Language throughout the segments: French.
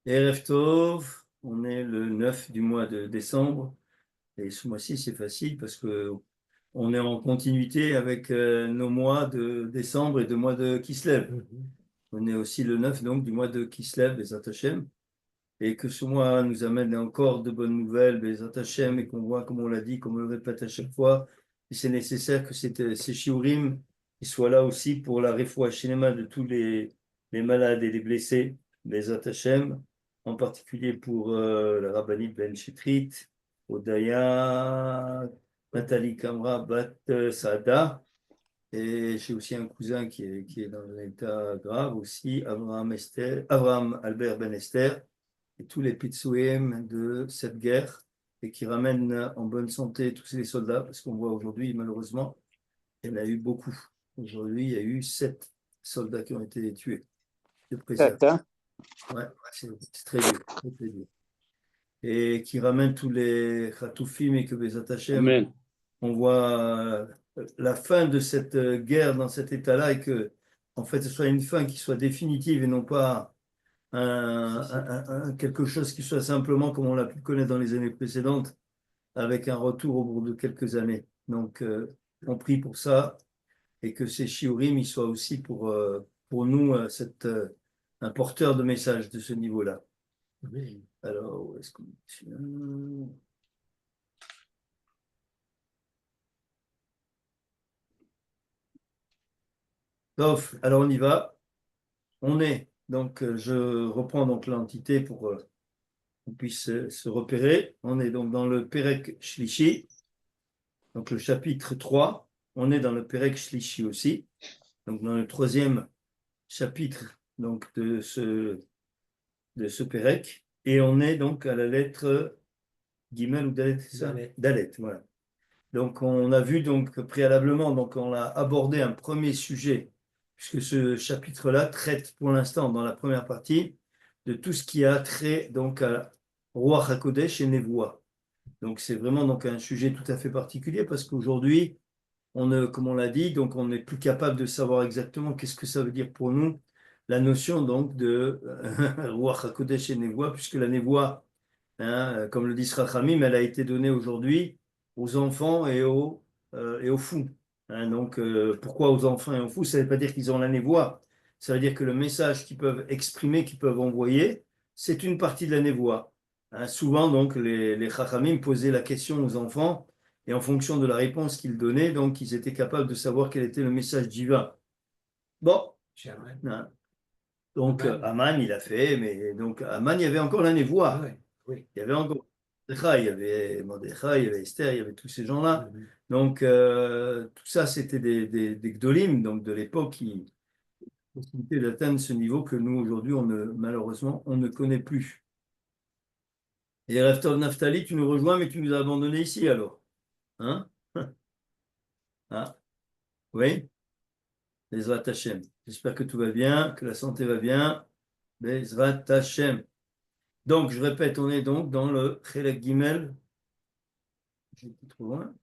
Erev Tov, on est le 9 du mois de décembre. Et ce mois-ci, c'est facile parce que on est en continuité avec nos mois de décembre et de mois de Kislev. On est aussi le 9 donc du mois de Kislev, Bezat Hashem. Et que ce mois nous amène encore de bonnes nouvelles, Bezat Hashem, et qu'on voit, comme on l'a dit, comme on le répète à chaque fois, et c'est nécessaire que ces shiurim ils soient là aussi pour la refoua shlema de tous les malades et les blessés, Bezat Hashem, en particulier pour la rabbinite Ben Chitrit, Odaya, Nathalie Kamra, Bat Saada, et j'ai aussi un cousin qui est dans un état grave aussi, Abraham Albert Ben Esther, et tous les pitsouim de cette guerre, et qui ramènent en bonne santé tous les soldats, parce qu'on voit aujourd'hui, malheureusement, il y en a eu beaucoup. Aujourd'hui, il y a eu 7 soldats qui ont été tués. De préserve. Ouais, c'est très dur, très, très dur. Et qui ramènent tous les Khatoufim et que Bezat Hashem, on voit la fin de cette guerre dans cet état-là et que, en fait, ce soit une fin qui soit définitive et non pas quelque chose qui soit simplement comme on l'a pu connaître dans les années précédentes, avec un retour au bout de quelques années. Donc, on prie pour ça et que ces shiurim ils soient aussi pour nous un porteur de message de ce niveau-là. Oui. Alors, où est-ce qu'on est? Sauf, alors on y va. On est, donc je reprends donc l'entité pour qu'on puisse se repérer. On est donc dans le Perek Shlishi, donc le chapitre 3. On est dans le Perek Shlishi aussi, donc dans le troisième chapitre donc, de ce Perek. Et on est donc à la lettre Gimel ou Dalet, c'est ça? Dalet, voilà. Donc on a vu donc préalablement, donc on a abordé un premier sujet, puisque ce chapitre-là traite pour l'instant dans la première partie de tout ce qui a trait donc à Ruach HaKodesh et Nevoah. Donc c'est vraiment donc un sujet tout à fait particulier parce qu'aujourd'hui, comme on l'a dit, donc on n'est plus capable de savoir exactement qu'est-ce que ça veut dire pour nous la notion donc de Ruach HaKodesh et Nevoah, puisque la Nevoah, hein, comme le dit Srachamim, elle a été donnée aujourd'hui aux enfants et aux fous. Hein, donc pourquoi aux enfants et aux fous? Ça ne veut pas dire qu'ils ont la névoie. Ça veut dire que le message qu'ils peuvent exprimer, qu'ils peuvent envoyer, c'est une partie de la névoie. Hein, souvent, donc, les Chachamim posaient la question aux enfants et en fonction de la réponse qu'ils donnaient, donc, ils étaient capables de savoir quel était le message divin. Bon. Hein. Donc, Aman, il a fait, mais donc, Aman, il y avait encore la névoie. Oui. Oui. Il y avait encore Mordechai, il y avait Mordechai, il y avait Esther, il y avait tous ces gens-là. Donc, tout ça, c'était des Gdolim, donc de l'époque, qui possibilité d'atteindre ce niveau que nous, aujourd'hui, malheureusement, on ne connaît plus. Et Raftov Naftali, tu nous rejoins, mais tu nous as abandonnés ici, alors. Hein? Ah, oui? Bezrat Hashem. J'espère que tout va bien, que la santé va bien. Bezrat Hashem. Donc, je répète, on est donc dans le Chelek Gimel. J'étais trop loin.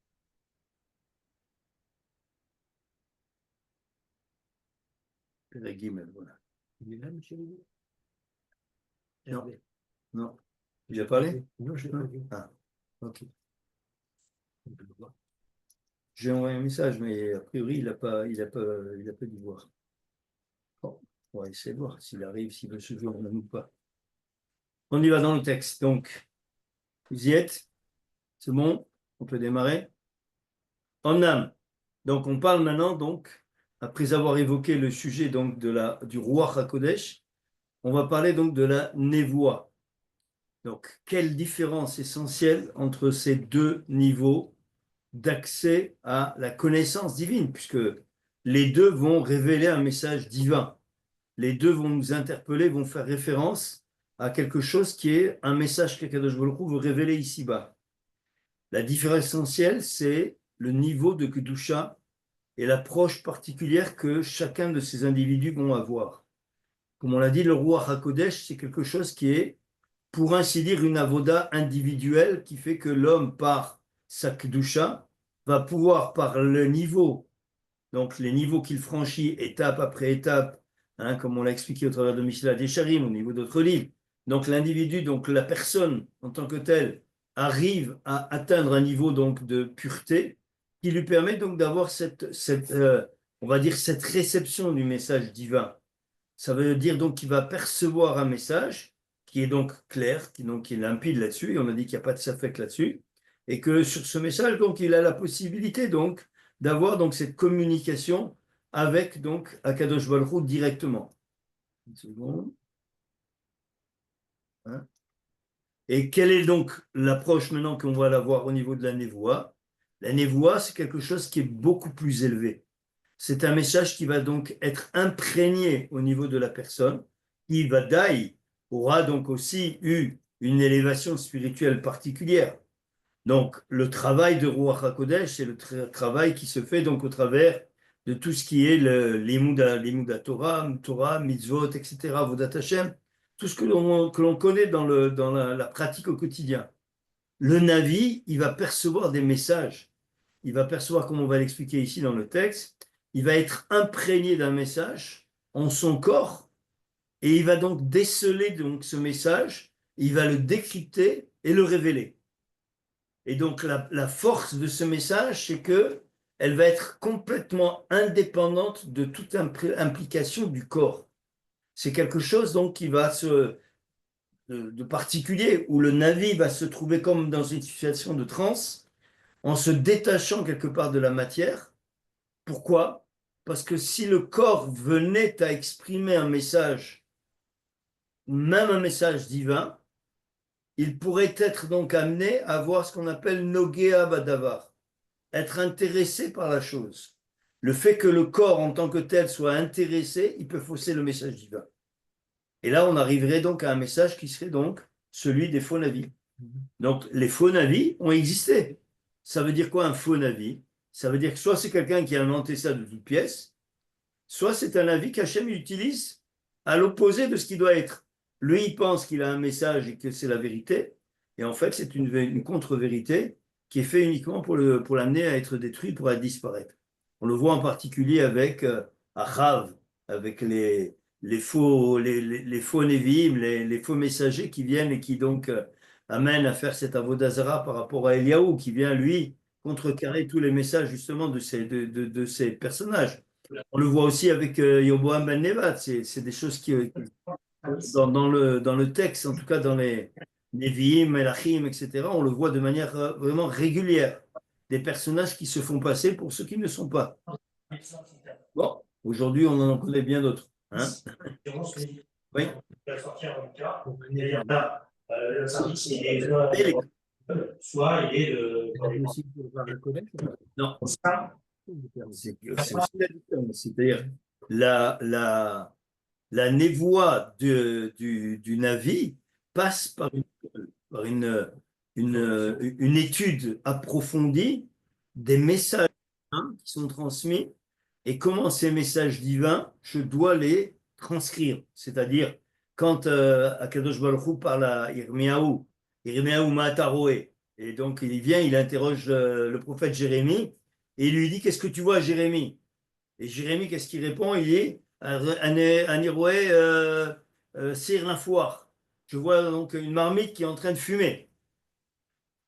Chelek Gimel, voilà. Il est là, monsieur? Non, non. Tu as parlé? Non, je l'ai pas vu. Ah, ok. J'ai envoyé un message, mais a priori, il a pas dû voir. Bon, on va essayer de voir s'il arrive, s'il veut se joindre ou pas. On y va dans le texte. Donc, vous y êtes? C'est bon? On peut démarrer? En âme. Donc, on parle maintenant, donc, après avoir évoqué le sujet donc, du roi HaKodesh, on va parler donc de la névoie. Donc, quelle différence essentielle entre ces deux niveaux d'accès à la connaissance divine, puisque les deux vont révéler un message divin. Les deux vont nous interpeller, vont faire référence à quelque chose qui est un message qu'Akadosh Baruch Hu veut révéler ici-bas. La différence essentielle, c'est le niveau de Kedusha et l'approche particulière que chacun de ces individus vont avoir. Comme on l'a dit, le roi HaKodesh, c'est quelque chose qui est, pour ainsi dire, une avoda individuelle qui fait que l'homme, par sa Kedusha, va pouvoir, par le niveau, donc les niveaux qu'il franchit étape après étape, hein, comme on l'a expliqué au travers de Mishnah Desharim, au niveau d'autres livres, donc l'individu, donc la personne en tant que telle, arrive à atteindre un niveau donc de pureté qui lui permet donc d'avoir on va dire, cette réception du message divin. Ça veut dire donc qu'il va percevoir un message qui est donc clair, qui est limpide là-dessus, et on a dit qu'il n'y a pas de safek là-dessus, et que sur ce message, donc, il a la possibilité donc d'avoir donc cette communication avec donc Akadosh Baruch Hu directement. Une seconde. Hein. Et quelle est donc l'approche maintenant qu'on va avoir au niveau de la névoie? La névoie, c'est quelque chose qui est beaucoup plus élevé. C'est un message qui va donc être imprégné au niveau de la personne, qui va d'ailleurs aura donc aussi eu une élévation spirituelle particulière. Donc, le travail de Ruach HaKodesh, c'est le travail qui se fait donc au travers de tout ce qui est l'Emuda Torah, Torah, Mitzvot, etc., Vodat Hashem, tout ce que l'on connaît dans la pratique au quotidien. Le Navi, il va percevoir des messages. Il va percevoir, comme on va l'expliquer ici dans le texte, il va être imprégné d'un message en son corps et il va donc déceler donc ce message, il va le décrypter et le révéler. Et donc la force de ce message, c'est que elle va être complètement indépendante de toute implication du corps. C'est quelque chose donc qui va de particulier, où le Navi va se trouver comme dans une situation de transe, en se détachant quelque part de la matière. Pourquoi? Parce que si le corps venait à exprimer un message, même un message divin, il pourrait être donc amené à avoir ce qu'on appelle Nogea Badavar, être intéressé par la chose. Le fait que le corps en tant que tel soit intéressé, il peut fausser le message divin. Et là, on arriverait donc à un message qui serait donc celui des faux navis. Donc, les faux navis ont existé. Ça veut dire quoi un faux navi? Ça veut dire que soit c'est quelqu'un qui a inventé ça de toutes pièces, soit c'est un avis qu'Hachem utilise à l'opposé de ce qui doit être. Lui, il pense qu'il a un message et que c'est la vérité, et en fait, c'est une contre-vérité qui est faite uniquement pour l'amener à être détruit, pour à disparaître. On le voit en particulier avec Achav, avec les faux Névim, les faux messagers qui viennent et qui donc amènent à faire cet avodazara par rapport à Eliaou, qui vient, lui, contrecarrer tous les messages justement de ces personnages. On le voit aussi avec Yoboam Ben Nevat. C'est des choses dans le texte, en tout cas dans les Nevi'im, Melachim, etc., on le voit de manière vraiment régulière. Des personnages qui se font passer pour ceux qui ne sont pas. Bon, aujourd'hui, on en connaît bien d'autres. Hein. Oui. Soit il est de. Non. C'est aussi la différence. C'est-à-dire la névoie du Navi passe par une étude approfondie des messages divins qui sont transmis et comment ces messages divins, je dois les transcrire. C'est-à-dire, quand Akadosh Baruch Hu parle à Irmiaou, Irmiaou Ma'ataroé, et donc il vient, il interroge le prophète Jérémie, et il lui dit, qu'est-ce que tu vois, Jérémie? Et Jérémie, qu'est-ce qu'il répond? Il dit, Aniroué, Sir la foire. Je vois donc une marmite qui est en train de fumer.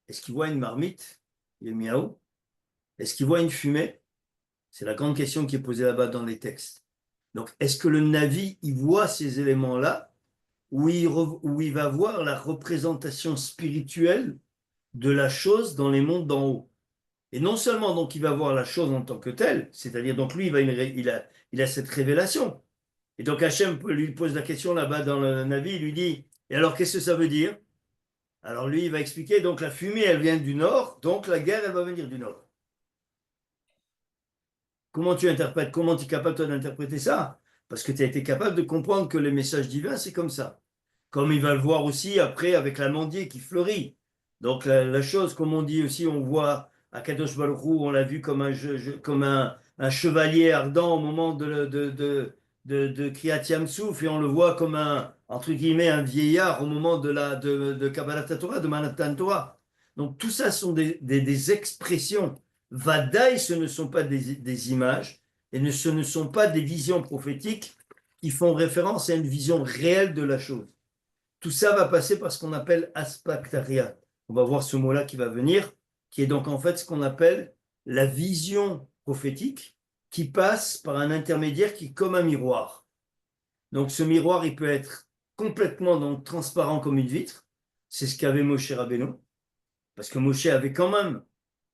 Est-ce qu'il voit une marmite? Il est miaou. Est-ce qu'il voit une fumée? C'est la grande question qui est posée là-bas dans les textes. Donc, est-ce que le Navi, il voit ces éléments-là, où il va voir la représentation spirituelle de la chose dans les mondes d'en haut? Et non seulement donc il va voir la chose en tant que telle, c'est-à-dire donc lui, il a cette révélation. Et donc Hachem lui pose la question là-bas dans le Navi, il lui dit, et alors qu'est-ce que ça veut dire? Alors lui, il va expliquer, donc la fumée, elle vient du nord, donc la guerre, elle va venir du nord. Comment tu interprètes, comment tu es capable toi d'interpréter ça? Parce que tu as été capable de comprendre que les messages divins, c'est comme ça. Comme il va le voir aussi après avec l'amandier qui fleurit. Donc la chose, comme on dit aussi, on voit à Kadosh Baruch Hu, on l'a vu comme comme un chevalier ardent au moment de Kriyat Yam-Souf, et on le voit comme entre guillemets, un vieillard au moment de Kabbalat Torah, de Matan Torah. Donc tout ça sont des expressions. Vadaï, ce ne sont pas des images, et ce ne sont pas des visions prophétiques qui font référence à une vision réelle de la chose. tout ça va passer par ce qu'on appelle aspactaria. On va voir ce mot-là qui va venir, qui est donc en fait ce qu'on appelle la vision prophétique qui passe par un intermédiaire qui est comme un miroir. Donc ce miroir, il peut être complètement donc, transparent comme une vitre. C'est ce qu'avait Moshe Rabbeinu, parce que Moshe avait quand même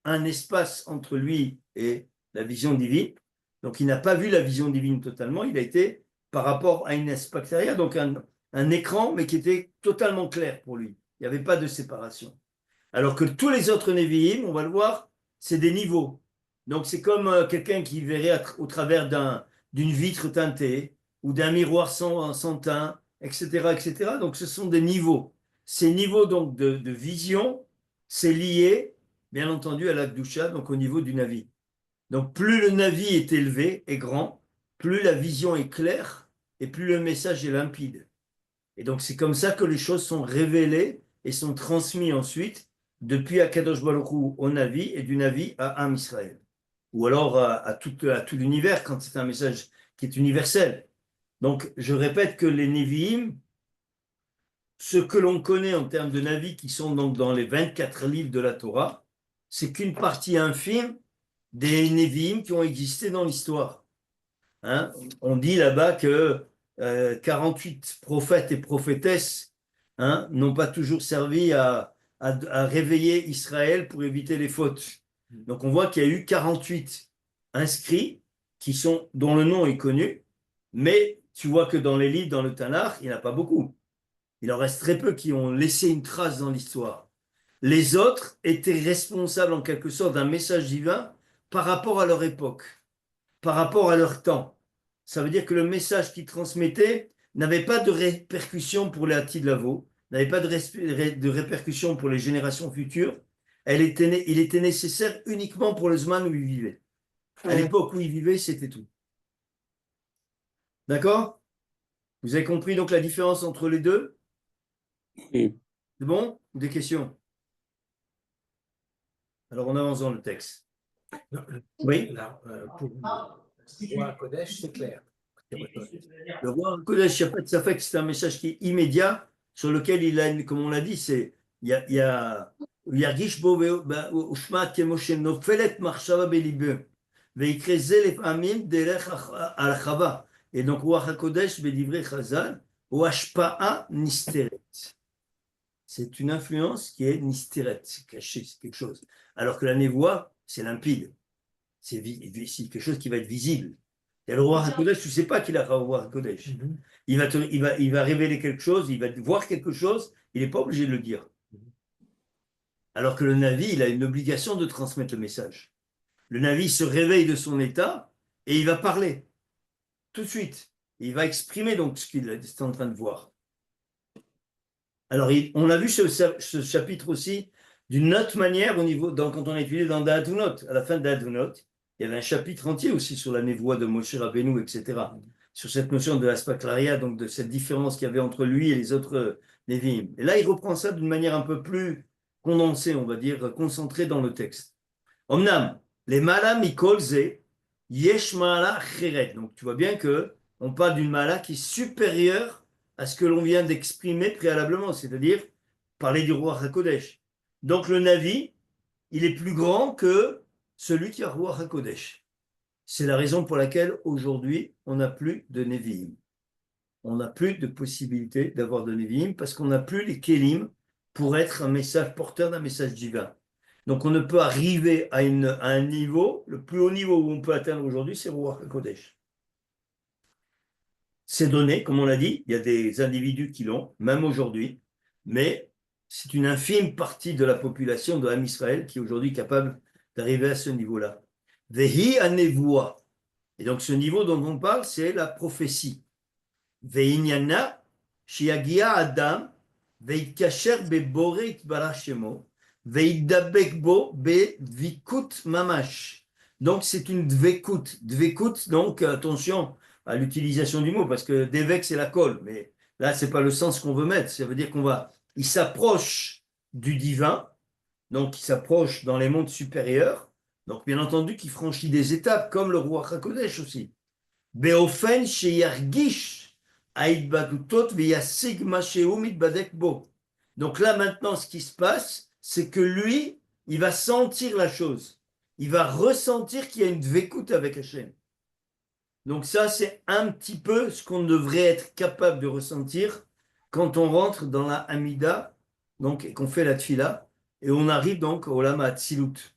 un espace entre lui et la vision divine. Donc il n'a pas vu la vision divine totalement, il a été par rapport à une aspactaria, donc un écran, mais qui était totalement clair pour lui. Il n'y avait pas de séparation. Alors que tous les autres Nevi'im, on va le voir, c'est des niveaux. Donc c'est comme quelqu'un qui verrait au travers d'une vitre teintée ou d'un miroir sans teint, etc., etc. Donc ce sont des niveaux. Ces niveaux donc de vision, c'est lié, bien entendu, à la Gdusha, donc au niveau du Navi. Donc plus le Navi est élevé et grand, plus la vision est claire et plus le message est limpide. Et donc c'est comme ça que les choses sont révélées et sont transmises ensuite depuis Akadosh Baruch Hu au Navi et du Navi à Am Israël. Ou alors à tout l'univers quand c'est un message qui est universel. Donc je répète que les Nevi'im, ce que l'on connaît en termes de Navi qui sont donc dans les 24 livres de la Torah, c'est qu'une partie infime des Nevi'im qui ont existé dans l'histoire. Hein, on dit là-bas que 48 prophètes et prophétesses n'ont pas toujours servi à réveiller Israël pour éviter les fautes. Donc on voit qu'il y a eu 48 inscrits dont le nom est connu, mais tu vois que dans les livres, dans le Tanakh, il n'y en a pas beaucoup. Il en reste très peu qui ont laissé une trace dans l'histoire. Les autres étaient responsables en quelque sorte d'un message divin par rapport à leur époque, par rapport à leur temps. Ça veut dire que le message qu'ils transmettaient n'avait pas de répercussion pour les Hati de Lavo, n'avait pas de répercussion pour les générations futures. Il était nécessaire uniquement pour le Zman où ils vivaient. À l'époque où ils vivaient, c'était tout. D'accord? Vous avez compris donc la différence entre les deux? Oui. C'est bon? Des questions? Alors on avance dans le texte. Non, Oui. là, pour Roi Kodesh, c'est clair. Le roi Kodesh, il n'y a pas de safek, c'est un message qui est immédiat, sur lequel il a, comme on l'a dit, il y a Yargish bo ushma kemoshe nofelet marshava belibe veikre ze lefamim derech al chava. Et donc, roi HaKodesh bedivrei chazal ou ashpa'a nisteret. C'est une influence qui est nisteret, c'est caché, c'est quelque chose. Alors que la névoie, c'est limpide, c'est quelque chose qui va être visible. Et le roi HaKodesh, tu ne sais pas qu'il a le roi HaKodesh. Il va révéler quelque chose, il va voir quelque chose, il n'est pas obligé de le dire. Alors que le Navi, il a une obligation de transmettre le message. Le Navi se réveille de son état et il va parler tout de suite. Il va exprimer donc ce qu'il est en train de voir. Alors, on a vu ce chapitre aussi d'une autre manière quand on a étudié dans Da'atunot. À la fin de Da'atunot, il y avait un chapitre entier aussi sur la névoie de Moshe Rabbeinu, etc. Sur cette notion de l'aspaclaria, donc de cette différence qu'il y avait entre lui et les autres Nevi'im. Et là, il reprend ça d'une manière un peu plus condensée, on va dire, concentrée dans le texte. Omnam, les mala mikolze, yesh mala cheret. Donc, tu vois bien que on parle d'une mala qui est supérieure à ce que l'on vient d'exprimer préalablement, c'est-à-dire parler du roi HaKodesh. Donc le Navi, il est plus grand que celui qui a roi HaKodesh. C'est la raison pour laquelle aujourd'hui, on n'a plus de Nevi'im. On n'a plus de possibilité d'avoir de Nevi'im parce qu'on n'a plus les Kélim pour être un message porteur d'un message divin. Donc on ne peut arriver à un niveau, le plus haut niveau où on peut atteindre aujourd'hui, c'est le roi HaKodesh. C'est donné, comme on l'a dit, il y a des individus qui l'ont, même aujourd'hui, mais c'est une infime partie de la population de l'âme Israël qui est aujourd'hui capable d'arriver à ce niveau-là. Vehi anevoa. Et donc ce niveau dont on parle, c'est la prophétie. Vehinyana shiagia adam veikasher bebore itbarashemo veidabek bo bevikut mamash. Donc c'est une dvekut. Dvekut, donc attention à l'utilisation du mot, parce que d'évêque, c'est la colle, mais là, ce n'est pas le sens qu'on veut mettre. Ça veut dire il s'approche du divin, donc il s'approche dans les mondes supérieurs, donc bien entendu qu'il franchit des étapes, comme le roi HaKodesh aussi. Beofen sheyargish Aïdbadutot veyasig masheu mitbadek bo. Donc là, maintenant, ce qui se passe, c'est que lui, il va sentir la chose. Il va ressentir qu'il y a une dvekout avec Hachem. Donc ça, c'est un petit peu ce qu'on devrait être capable de ressentir quand on rentre dans la Hamida, donc et qu'on fait la Tfila, et on arrive donc au Lama Atzilut,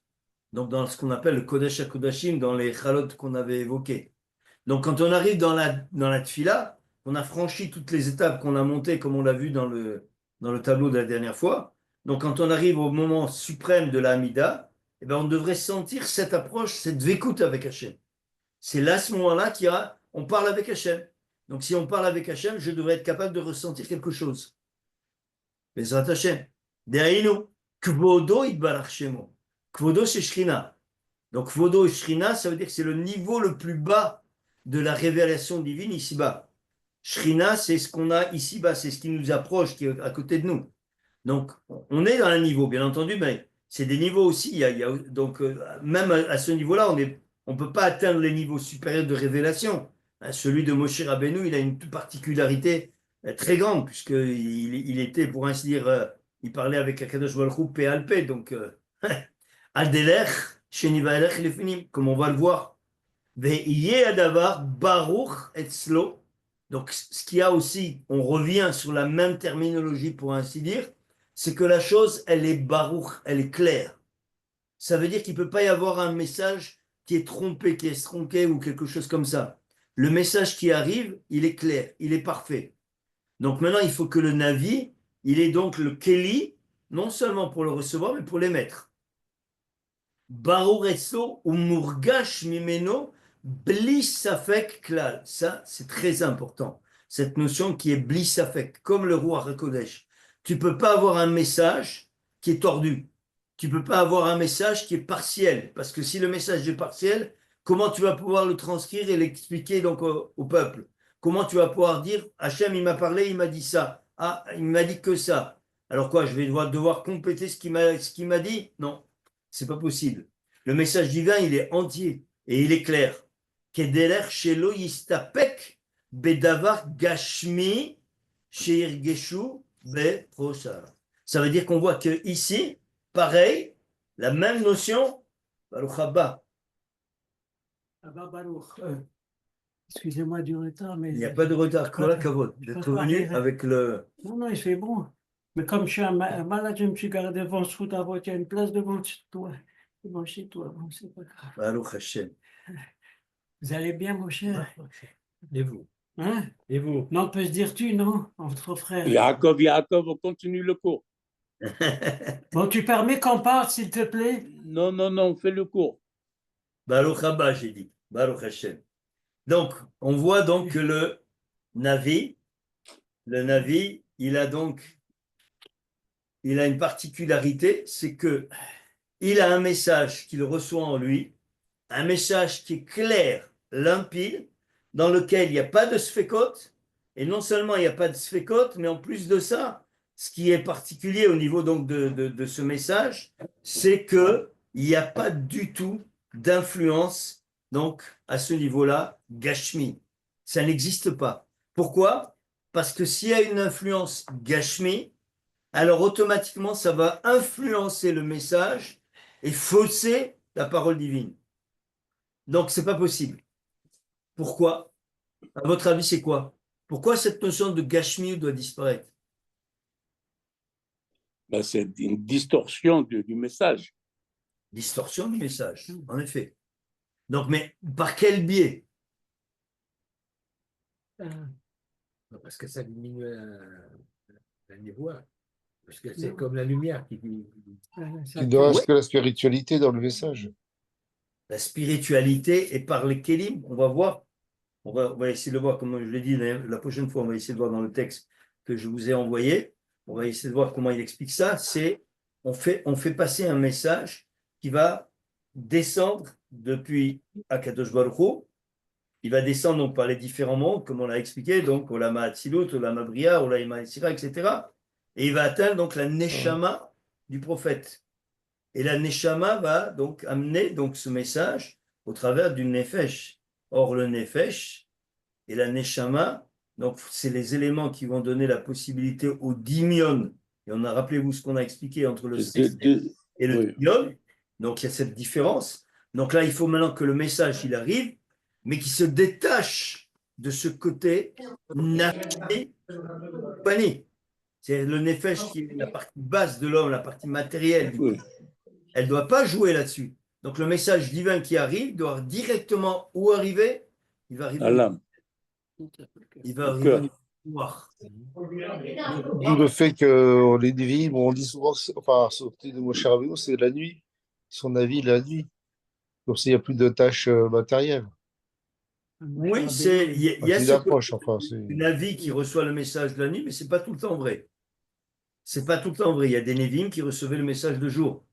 donc dans ce qu'on appelle le Kodesh HaKodashim, dans les Chalot qu'on avait évoqués. Donc quand on arrive dans la Tfila, on a franchi toutes les étapes qu'on a montées, comme on l'a vu dans le tableau de la dernière fois. Donc quand on arrive au moment suprême de la Hamida, eh ben, on devrait sentir cette approche, cette vécoute avec Hachem. C'est là, ce moment-là, on parle avec Hachem. Donc, si on parle avec Hachem, je devrais être capable de ressentir quelque chose. Bezrat Hachem. Dehainu, Kvodo Yitbarach Shemo. Kvodo, c'est Shrina. Donc, Kvodo et Shrina, ça veut dire que c'est le niveau le plus bas de la révélation divine ici-bas. Shrina, c'est ce qu'on a ici-bas, c'est ce qui nous approche, qui est à côté de nous. Donc, on est dans un niveau, bien entendu, mais c'est des niveaux aussi. Donc, même à ce niveau-là, on ne peut pas atteindre les niveaux supérieurs de révélation. Celui de Moshe Rabbeinu, il a une particularité très grande, puisqu'il était, pour ainsi dire, il parlait avec Akadosh Baruch Hu, P al P, donc, Aldelech, Shenivaelech Lefinim, comme on va le voir. Ve'yeh adavar baruch etzlo. Donc, ce qu'il y a aussi, on revient sur la même terminologie, pour ainsi dire, c'est que la chose, elle est baruch, elle est claire. Ça veut dire qu'il ne peut pas y avoir un message qui est trompé, qui est tronqué ou quelque chose comme ça. Le message qui arrive, il est clair, il est parfait. Donc maintenant, il faut que le Navi, il est donc le Keli, non seulement pour le recevoir, mais pour l'émettre. Baruch etzlo ou murgash mimeno bli safek klal. Ça, c'est très important. Cette notion qui est bli safek, comme le roi HaKodesh. Tu ne peux pas avoir un message qui est tordu. Tu ne peux pas avoir un message qui est partiel. Parce que si le message est partiel, comment tu vas pouvoir le transcrire et l'expliquer donc au peuple? Comment tu vas pouvoir dire, Hachem, il m'a parlé, il m'a dit ça. Ah, il m'a dit que ça. Alors quoi, je vais devoir compléter ce qu'il m'a dit? Non, c'est pas possible. Le message divin, il est entier et il est clair. Kederech shelo yistapek bedavar gashmi sheirgeshu beproshar. Ça veut dire qu'on voit que ici, pareil, la même notion, Baruch Haba. Abba Baruch. Excusez-moi du retard, mais. Il n'y a pas de retard, Kola Kavod, d'être venu avec le. Non, non, il fait bon. Mais comme je suis un malade, je me suis gardé devant ce route à voiture, il y a une place devant toi. Devant chez toi, bon, c'est pas grave. Baruch Hashem. Vous allez bien, mon cher? Et vous? Hein? Et vous? Non, on peut se dire tu, non? Entre frères. Yaakov, on continue le cours. Bon, tu permets qu'on parte, s'il te plaît? Non, on fait le cours. Baruch Haba, j'ai dit. Baruch Hashem. Donc, on voit donc que le Navi, il a une particularité, c'est que il a un message qu'il reçoit en lui, un message qui est clair, limpide, dans lequel il n'y a pas de sfekot, et non seulement il n'y a pas de sfekot, mais en plus de ça, ce qui est particulier au niveau donc de ce message, c'est qu'il n'y a pas du tout d'influence donc à ce niveau-là, Gashmi. Ça n'existe pas. Pourquoi? Parce que s'il y a une influence Gashmi, alors automatiquement ça va influencer le message et fausser la parole divine. Donc c'est pas possible. Pourquoi? À votre avis, c'est quoi? Pourquoi cette notion de Gashmi doit disparaître? Ben, c'est une distorsion du message. Distorsion du message, en effet. Donc, mais par quel biais? Parce que ça diminue la névoie. Parce que c'est comme la lumière qui. Il ne reste que la spiritualité dans le message. La spiritualité est par les kélim. On va voir. On va essayer de voir, comme je l'ai dit la prochaine fois, on va essayer de voir dans le texte que je vous ai envoyé. On va essayer de voir comment il explique ça. C'est on fait passer un message qui va descendre depuis Akadosh Baruch Hu. Il va descendre donc par les différents mondes, comme on l'a expliqué, donc Olama Atzilut, Olama Bria, Olama Esira, etc. Et il va atteindre donc la Neshama du prophète. Et la Neshama va donc amener donc ce message au travers du Nefesh. Or, le Nefesh et la Neshama, Donc, c'est les éléments qui vont donner la possibilité au dimion. Et on a, rappelez-vous ce qu'on a expliqué entre le sextet et le oui. dimion. Donc, il y a cette différence. Donc là, il faut maintenant que le message, il arrive, mais qu'il se détache de ce côté nafshi pani. C'est le nefesh qui est la partie basse de l'homme, la partie matérielle. Oui. Elle ne doit pas jouer là-dessus. Donc, le message divin qui arrive doit directement où arriver? Il va arriver. À l'âme. Il va Au arriver cœur. au pouvoir. D'où le fait que les Nevi'im, on dit souvent, enfin, sorti de Moshe Rabbeinu, c'est la nuit. Son avis, la nuit. Comme s'il n'y a plus de tâches matérielles. Oui, il y a Qui ce approche, enfin, c'est. une avis qui reçoit le message de la nuit, mais ce n'est pas tout le temps vrai. C'est pas tout le temps vrai. Il y a des Névim qui recevaient le message de jour.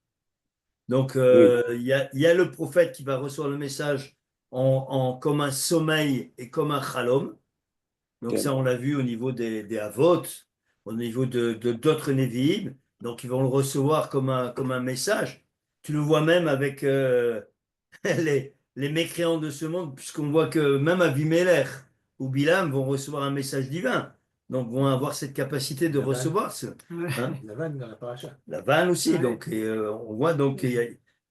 Donc, il y a le prophète qui va recevoir le message comme un sommeil et comme un chalom. Donc, ça, on l'a vu au niveau des Havot, au niveau de d'autres Névim. Donc, ils vont le recevoir comme un message. Tu le vois même avec les mécréants de ce monde, puisqu'on voit que même Avimelech ou Bilam vont recevoir un message divin. Donc, vont avoir cette capacité de recevoir ce. Hein? La vanne dans la paracha. La vanne aussi, Ouais. donc on voit donc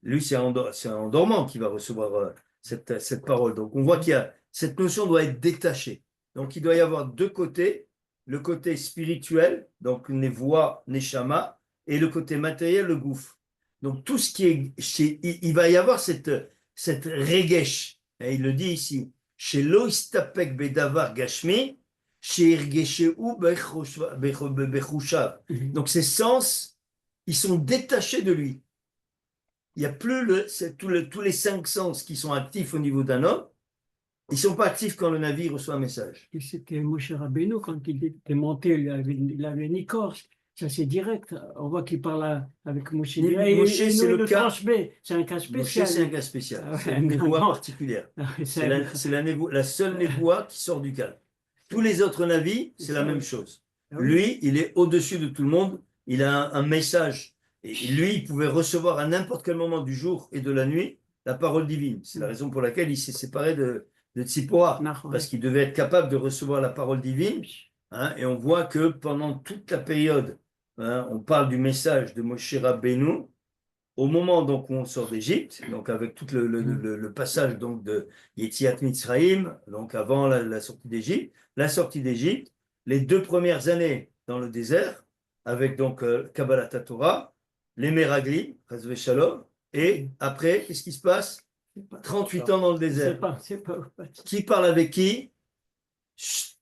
lui c'est un dormant qui va recevoir cette parole. Donc on voit qu'il y a cette notion doit être détachée. Donc il doit y avoir deux côtés, le côté spirituel, donc les voix, neshama, et le côté matériel, le gouffre. Donc tout ce qui est il va y avoir cette regesh, et il le dit ici, chez Loistapek Bedavar Gashmi, chez Irgesheu Bechushav. Donc ces sens, ils sont détachés de lui. Il n'y a plus tous les cinq sens qui sont actifs au niveau d'un homme. Ils ne sont pas actifs quand le navire reçoit un message. Et c'était Moshe Rabbeinu, quand il était monté, il avait une écorce. Ça, c'est direct. On voit qu'il parle avec Moshe. Moshe, c'est nous, il le cas. transmet. C'est un cas Moshe, spécial. c'est un cas spécial. Ah ouais, C'est une névoie grand. particulière. C'est C'est la seule névoie qui sort du calme. Tous les autres navires, c'est la même chose. Lui, il est au-dessus de tout le monde. Il a un message. Et lui, il pouvait recevoir à n'importe quel moment du jour et de la nuit la parole divine. C'est la raison pour laquelle il s'est séparé de Tzipora. Parce qu'il devait être capable de recevoir la parole divine. Hein, et on voit que pendant toute la période, hein, on parle du message de Moshe Rabbeinu. Au moment donc où on sort d'Égypte, donc avec tout le passage donc de Yetziat Mitzrayim, donc avant la sortie d'Égypte, les 2 premières années dans le désert, avec donc Kabbalat Torah, les Meraglim, Chazve Shalom, et après, qu'est-ce qui se passe? 38 ans dans le désert. C'est pas. Qui parle avec qui? Chut,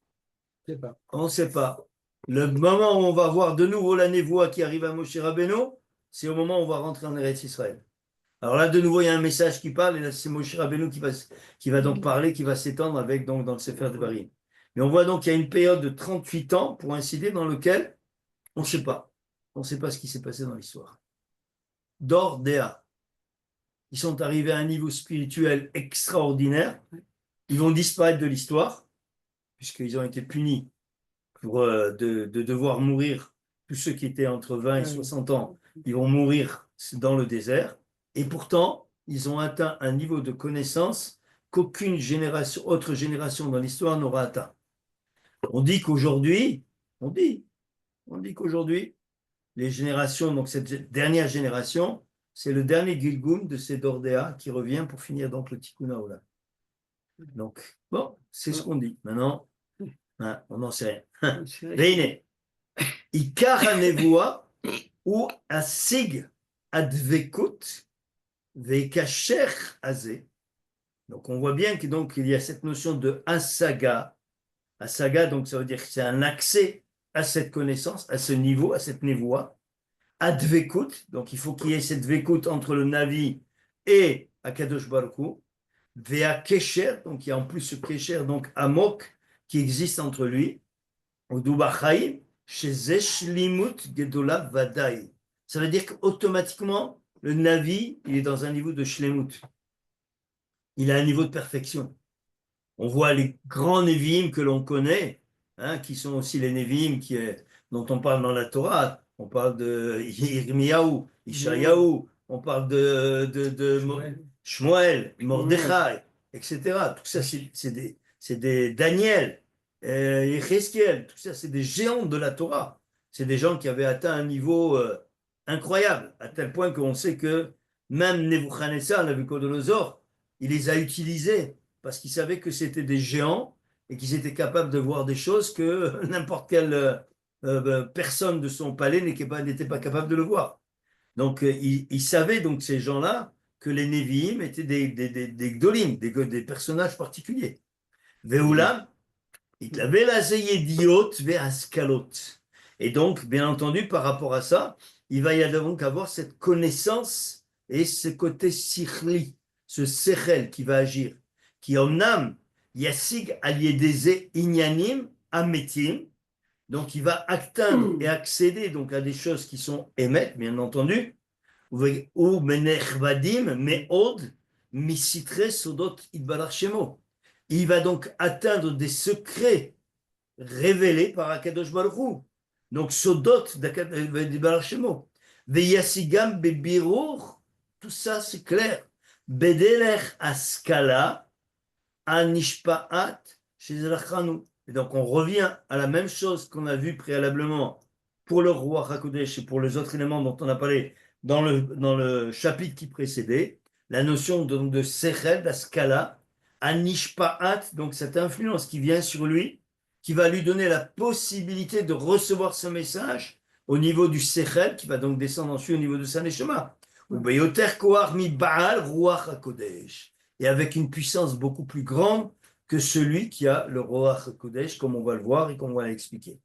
Je sais pas. on ne sait pas. Le moment où on va voir de nouveau la névoie qui arrive à Moshe Rabbeinu, c'est au moment où on va rentrer en Eretz Israël. Alors là, de nouveau, il y a un message qui parle, et là, c'est Moshe Rabbeinu qui va donc parler, qui va s'étendre avec donc dans le Sefer Devarim. Mais on voit donc qu'il y a une période de 38 ans, pour ainsi dire, dans lequel on ne sait pas. On ne sait pas ce qui s'est passé dans l'histoire. Dor Dea. Ils sont arrivés à un niveau spirituel extraordinaire. Ils vont disparaître de l'histoire, puisqu'ils ont été punis pour de devoir mourir. Tous ceux qui étaient entre 20 et 60 ans, ils vont mourir dans le désert. Et pourtant, ils ont atteint un niveau de connaissance qu'aucune autre génération dans l'histoire n'aura atteint. On dit qu'aujourd'hui, les générations, donc cette dernière génération, c'est le dernier Gilgum de ces Dordéa qui revient pour finir donc le Tikkun Haolam. Donc, bon, c'est ce qu'on dit. Maintenant, hein, on n'en sait rien. Veine. Ikar hanevoa ou asig advekut vekacher azé. Donc on voit bien que donc il y a cette notion de asaga. Asaga, donc ça veut dire que c'est un accès à cette connaissance, à ce niveau, à cette névoa. Advekut, donc il faut qu'il y ait cette vekut entre le Navi et Akadosh Baruch Hu. Vea kesher, donc il y a en plus ce kesher, donc amok, qui existe entre lui. Udubachaim. Ça veut dire qu'automatiquement, le Navi, il est dans un niveau de Shlemut. Il a un niveau de perfection. On voit les grands Nevi'im que l'on connaît, hein, qui sont aussi les Nevi'im dont on parle dans la Torah. On parle de Yirmiyahu, Ishayahu, on parle de Shmuel, Mordechai, etc. Tout ça, c'est des Daniel. Yechezkiel, tout ça, c'est des géants de la Torah. C'est des gens qui avaient atteint un niveau incroyable, à tel point qu'on sait que même Nebuchadnezzar, Nabucodonosor, il les a utilisés parce qu'il savait que c'était des géants et qu'ils étaient capables de voir des choses que n'importe quelle personne de son palais n'était pas capable de le voir. Donc, il savait, donc, ces gens-là, que les Nevi'im étaient des Gdolim, des personnages particuliers. Ve'ulam, il avait la zeyediot ve'askalot. Et donc, bien entendu, par rapport à ça, il va y donc avoir cette connaissance et ce côté sikhli, ce sechel qui va agir, qui omnam yasig aliedeze inyanim ametim. Donc, il va atteindre et accéder donc à des choses qui sont émettes, bien entendu, ou menechvadim meod misitre sodot idbalar shemo. Il va donc atteindre des secrets révélés par Akadosh Baruch Hu. Donc, sodot d'idbalar shemo. Veyasigam bebirur, tout ça c'est clair. Bedelech askala anishpaat shezrachanu. Et donc, on revient à la même chose qu'on a vu préalablement pour le roi HaKodesh et pour les autres éléments dont on a parlé dans le chapitre qui précédait, la notion de Sechel, d'Askala, Anishpaat, donc cette influence qui vient sur lui, qui va lui donner la possibilité de recevoir ce message au niveau du Sechel, qui va donc descendre ensuite au niveau de sa Neshama. Ou Beyoter Koar mi Baal Ruach HaKodesh. Et avec une puissance beaucoup plus grande que celui qui a le Ruach HaKodesh, comme on va le voir et comme on va l'expliquer.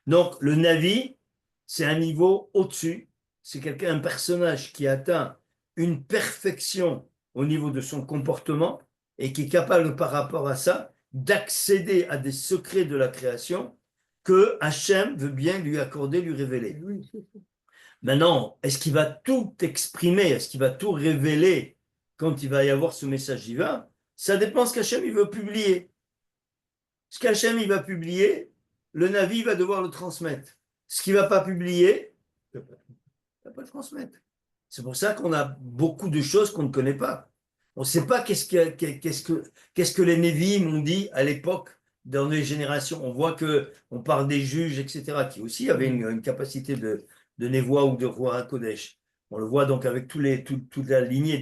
Donc, le Navi, c'est un niveau au-dessus. C'est un personnage qui atteint une perfection au niveau de son comportement et qui est capable, par rapport à ça, d'accéder à des secrets de la création que Hachem veut bien lui accorder, lui révéler. Maintenant, est-ce qu'il va tout exprimer? Est-ce qu'il va tout révéler quand il va y avoir ce message divin? Ça dépend de ce qu'Hachem il veut publier. Ce qu'Hachem il va publier, le Navi va devoir le transmettre. Ce qu'il ne va pas publier, il ne va pas le transmettre. C'est pour ça qu'on a beaucoup de choses qu'on ne connaît pas. On ne sait pas qu'est-ce que les Nevi'im ont dit à l'époque dans les générations. On voit qu'on parle des juges, etc., qui aussi avaient une capacité de Névoie ou de Roi Kodesh. On le voit donc avec toute la lignée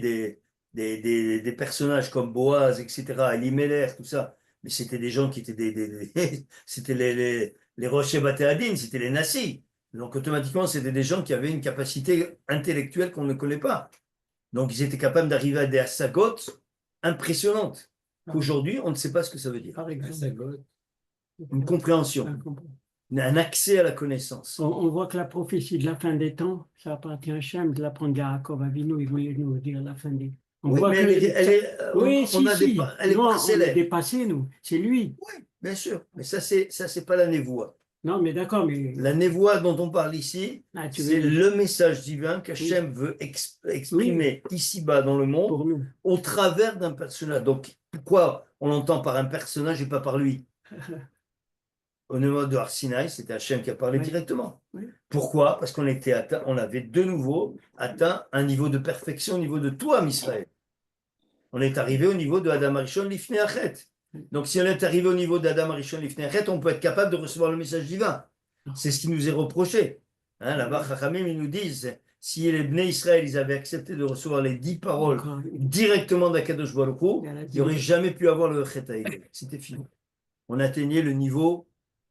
des personnages comme Boaz, etc., Elimelech, tout ça. Mais c'était des gens qui étaient c'était les Rochers Batéadine, c'était les Nassis. Donc automatiquement, c'était des gens qui avaient une capacité intellectuelle qu'on ne connaît pas. Donc ils étaient capables d'arriver à des assagot impressionnantes, qu'aujourd'hui, on ne sait pas ce que ça veut dire. Par exemple, Une compréhension, un accès à la connaissance. on voit que la prophétie de la fin des temps, ça appartient à Hachem de l'apprendre Yaakov Avinu, il voulait nous dire la fin des temps. On Oui, voit mais que elle est non, passée on est là. dépassé, nous. C'est lui. Oui, bien sûr. Mais ça, c'est pas la névoie. Non, mais d'accord, mais La névoie dont on parle ici, tu c'est veux le message divin qu'Hachem veut exprimer ici-bas dans le monde pour nous. au travers d'un personnage. Donc, pourquoi on l'entend par un personnage et pas par lui? Au niveau de Arsinaï, c'était Hachem qui a parlé Oui. directement. Oui. Pourquoi? Parce qu'on avait de nouveau atteint un niveau de perfection au niveau de toi, Israël. On est arrivé au niveau de Adam Arishon Lifnei Achet. Donc, si on est arrivé au niveau d'Adam Arishon Lifnei Achet, on peut être capable de recevoir le message divin. C'est ce qui nous est reproché. Hein, là-bas, Chachamim, ils nous disent, si les Bnei Israël, ils avaient accepté de recevoir les 10 paroles directement d'Akadosh Baruch Hu, il n'y aurait jamais pu avoir le Chet Haïdel. C'était fini. On atteignait le niveau,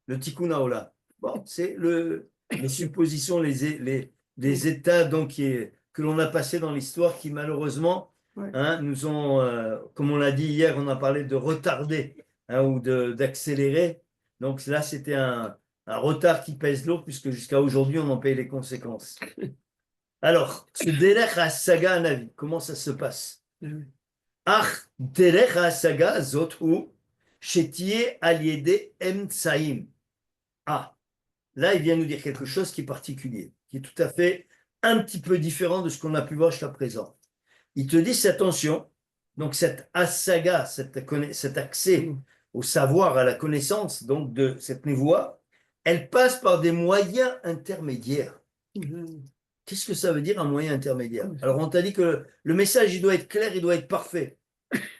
le Tikkun Haolam. Bon, c'est les suppositions, les états donc, que l'on a passés dans l'histoire qui, malheureusement, hein, nous ont, comme on l'a dit hier, on a parlé de retarder hein, ou d'accélérer. Donc là, c'était un retard qui pèse lourd, puisque jusqu'à aujourd'hui, on en paye les conséquences. Alors, ce Derech HaSaga Anavi, comment ça se passe? Ach, Derech HaSaga Zot Hu, Shetie Aliede Emtsaim. Ah, là, il vient nous dire quelque chose qui est particulier, qui est tout à fait un petit peu différent de ce qu'on a pu voir jusqu'à présent. Il te dit, attention, donc cette asaga, cet accès au savoir, à la connaissance, donc de cette névoie, elle passe par des moyens intermédiaires. Qu'est-ce que ça veut dire un moyen intermédiaire? Alors on t'a dit que le message, il doit être clair, il doit être parfait.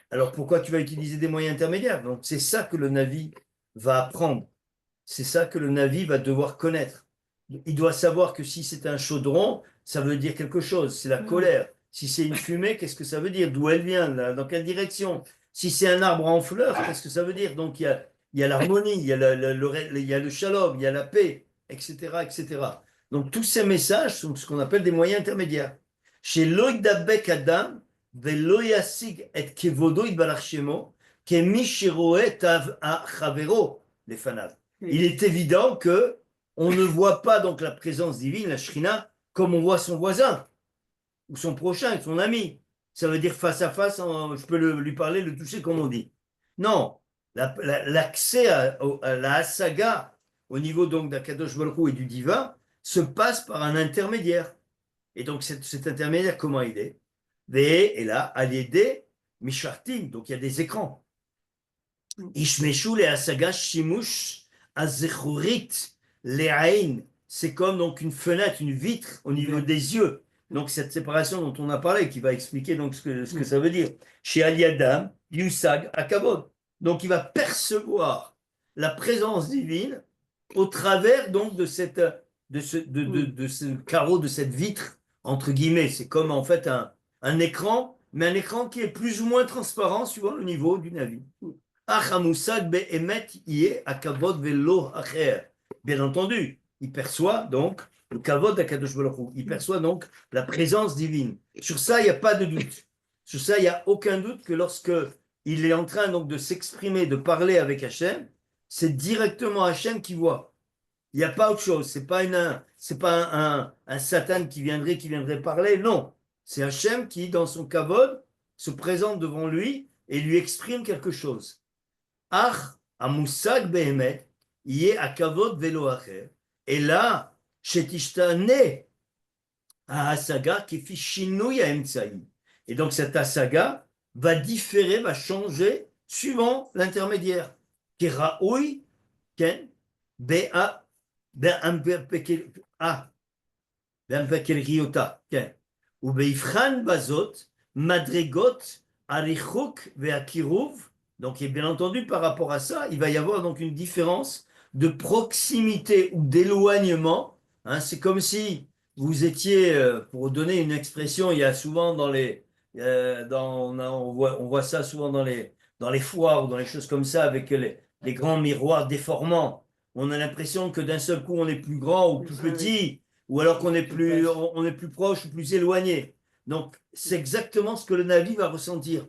Alors pourquoi tu vas utiliser des moyens intermédiaires? Donc c'est ça que le Navi va apprendre. C'est ça que le Navi va devoir connaître. Il doit savoir que si c'est un chaudron, ça veut dire quelque chose, c'est la colère. Si c'est une fumée, qu'est-ce que ça veut dire? D'où elle vient? Dans quelle direction? Si c'est un arbre en fleurs, qu'est-ce que ça veut dire? Donc il y a l'harmonie, il y a il y a le shalom, il y a la paix, etc., etc. Donc tous ces messages sont ce qu'on appelle des moyens intermédiaires. Chez Loïdabek Adam, Velo yasig et kevodo itbarach shemo, kemi sheroe tav chavero les fanav. Il est évident que on ne voit pas donc la présence divine, la Shrina, comme on voit son voisin ou son prochain, son ami. Ça veut dire face à face, je peux lui parler, le toucher comme on dit. Non, l'accès à la Hasaga au niveau donc d'Akadosh Baruch Hu et du divin se passe par un intermédiaire. Et donc cet intermédiaire, comment il est? Et là, à l'aider, Mishartin, donc il y a des écrans. Ishmeshu le Hasaga Shimush Azechurit Le'ain. C'est comme donc une fenêtre, une vitre au niveau des yeux. Donc cette séparation dont on a parlé, qui va expliquer donc ce que ça veut dire. Chez Aliadam, Yusag, Akavod. Donc il va percevoir la présence divine au travers donc de ce carreau, de cette vitre, entre guillemets. C'est comme en fait un écran, mais un écran qui est plus ou moins transparent suivant le niveau du navire. Bien entendu, il perçoit donc le kavod d'Akadosh Baruch Hu. Il perçoit donc la présence divine. Sur ça, il n'y a pas de doute. Sur ça, il n'y a aucun doute que lorsque il est en train donc de s'exprimer, de parler avec Hachem, c'est directement Hachem qui voit. Il n'y a pas autre chose. C'est pas un Satan qui viendrait parler. Non, c'est Hachem qui, dans son kavod, se présente devant lui et lui exprime quelque chose. Ach, amusag behemet, yé akavod velo acher. Et là, shetishtane asaga kefi shinui haemtsaï. Et donc cette asaga va différer, va changer suivant l'intermédiaire. Keraoui, ken, bea, be'ampekel riota, ken. Ou beifran bazot, madregot, arichuk ve'akiruv. Donc, et bien entendu, par rapport à ça, il va y avoir donc une différence de proximité ou d'éloignement. Hein, c'est comme si vous étiez, pour donner une expression, il y a souvent on voit ça souvent dans les foires ou dans les choses comme ça, avec les grands miroirs déformants. On a l'impression que d'un seul coup, on est plus grand ou plus petit, ou alors qu'on est on est plus proche ou plus éloigné. Donc, c'est exactement ce que le Navi va ressentir.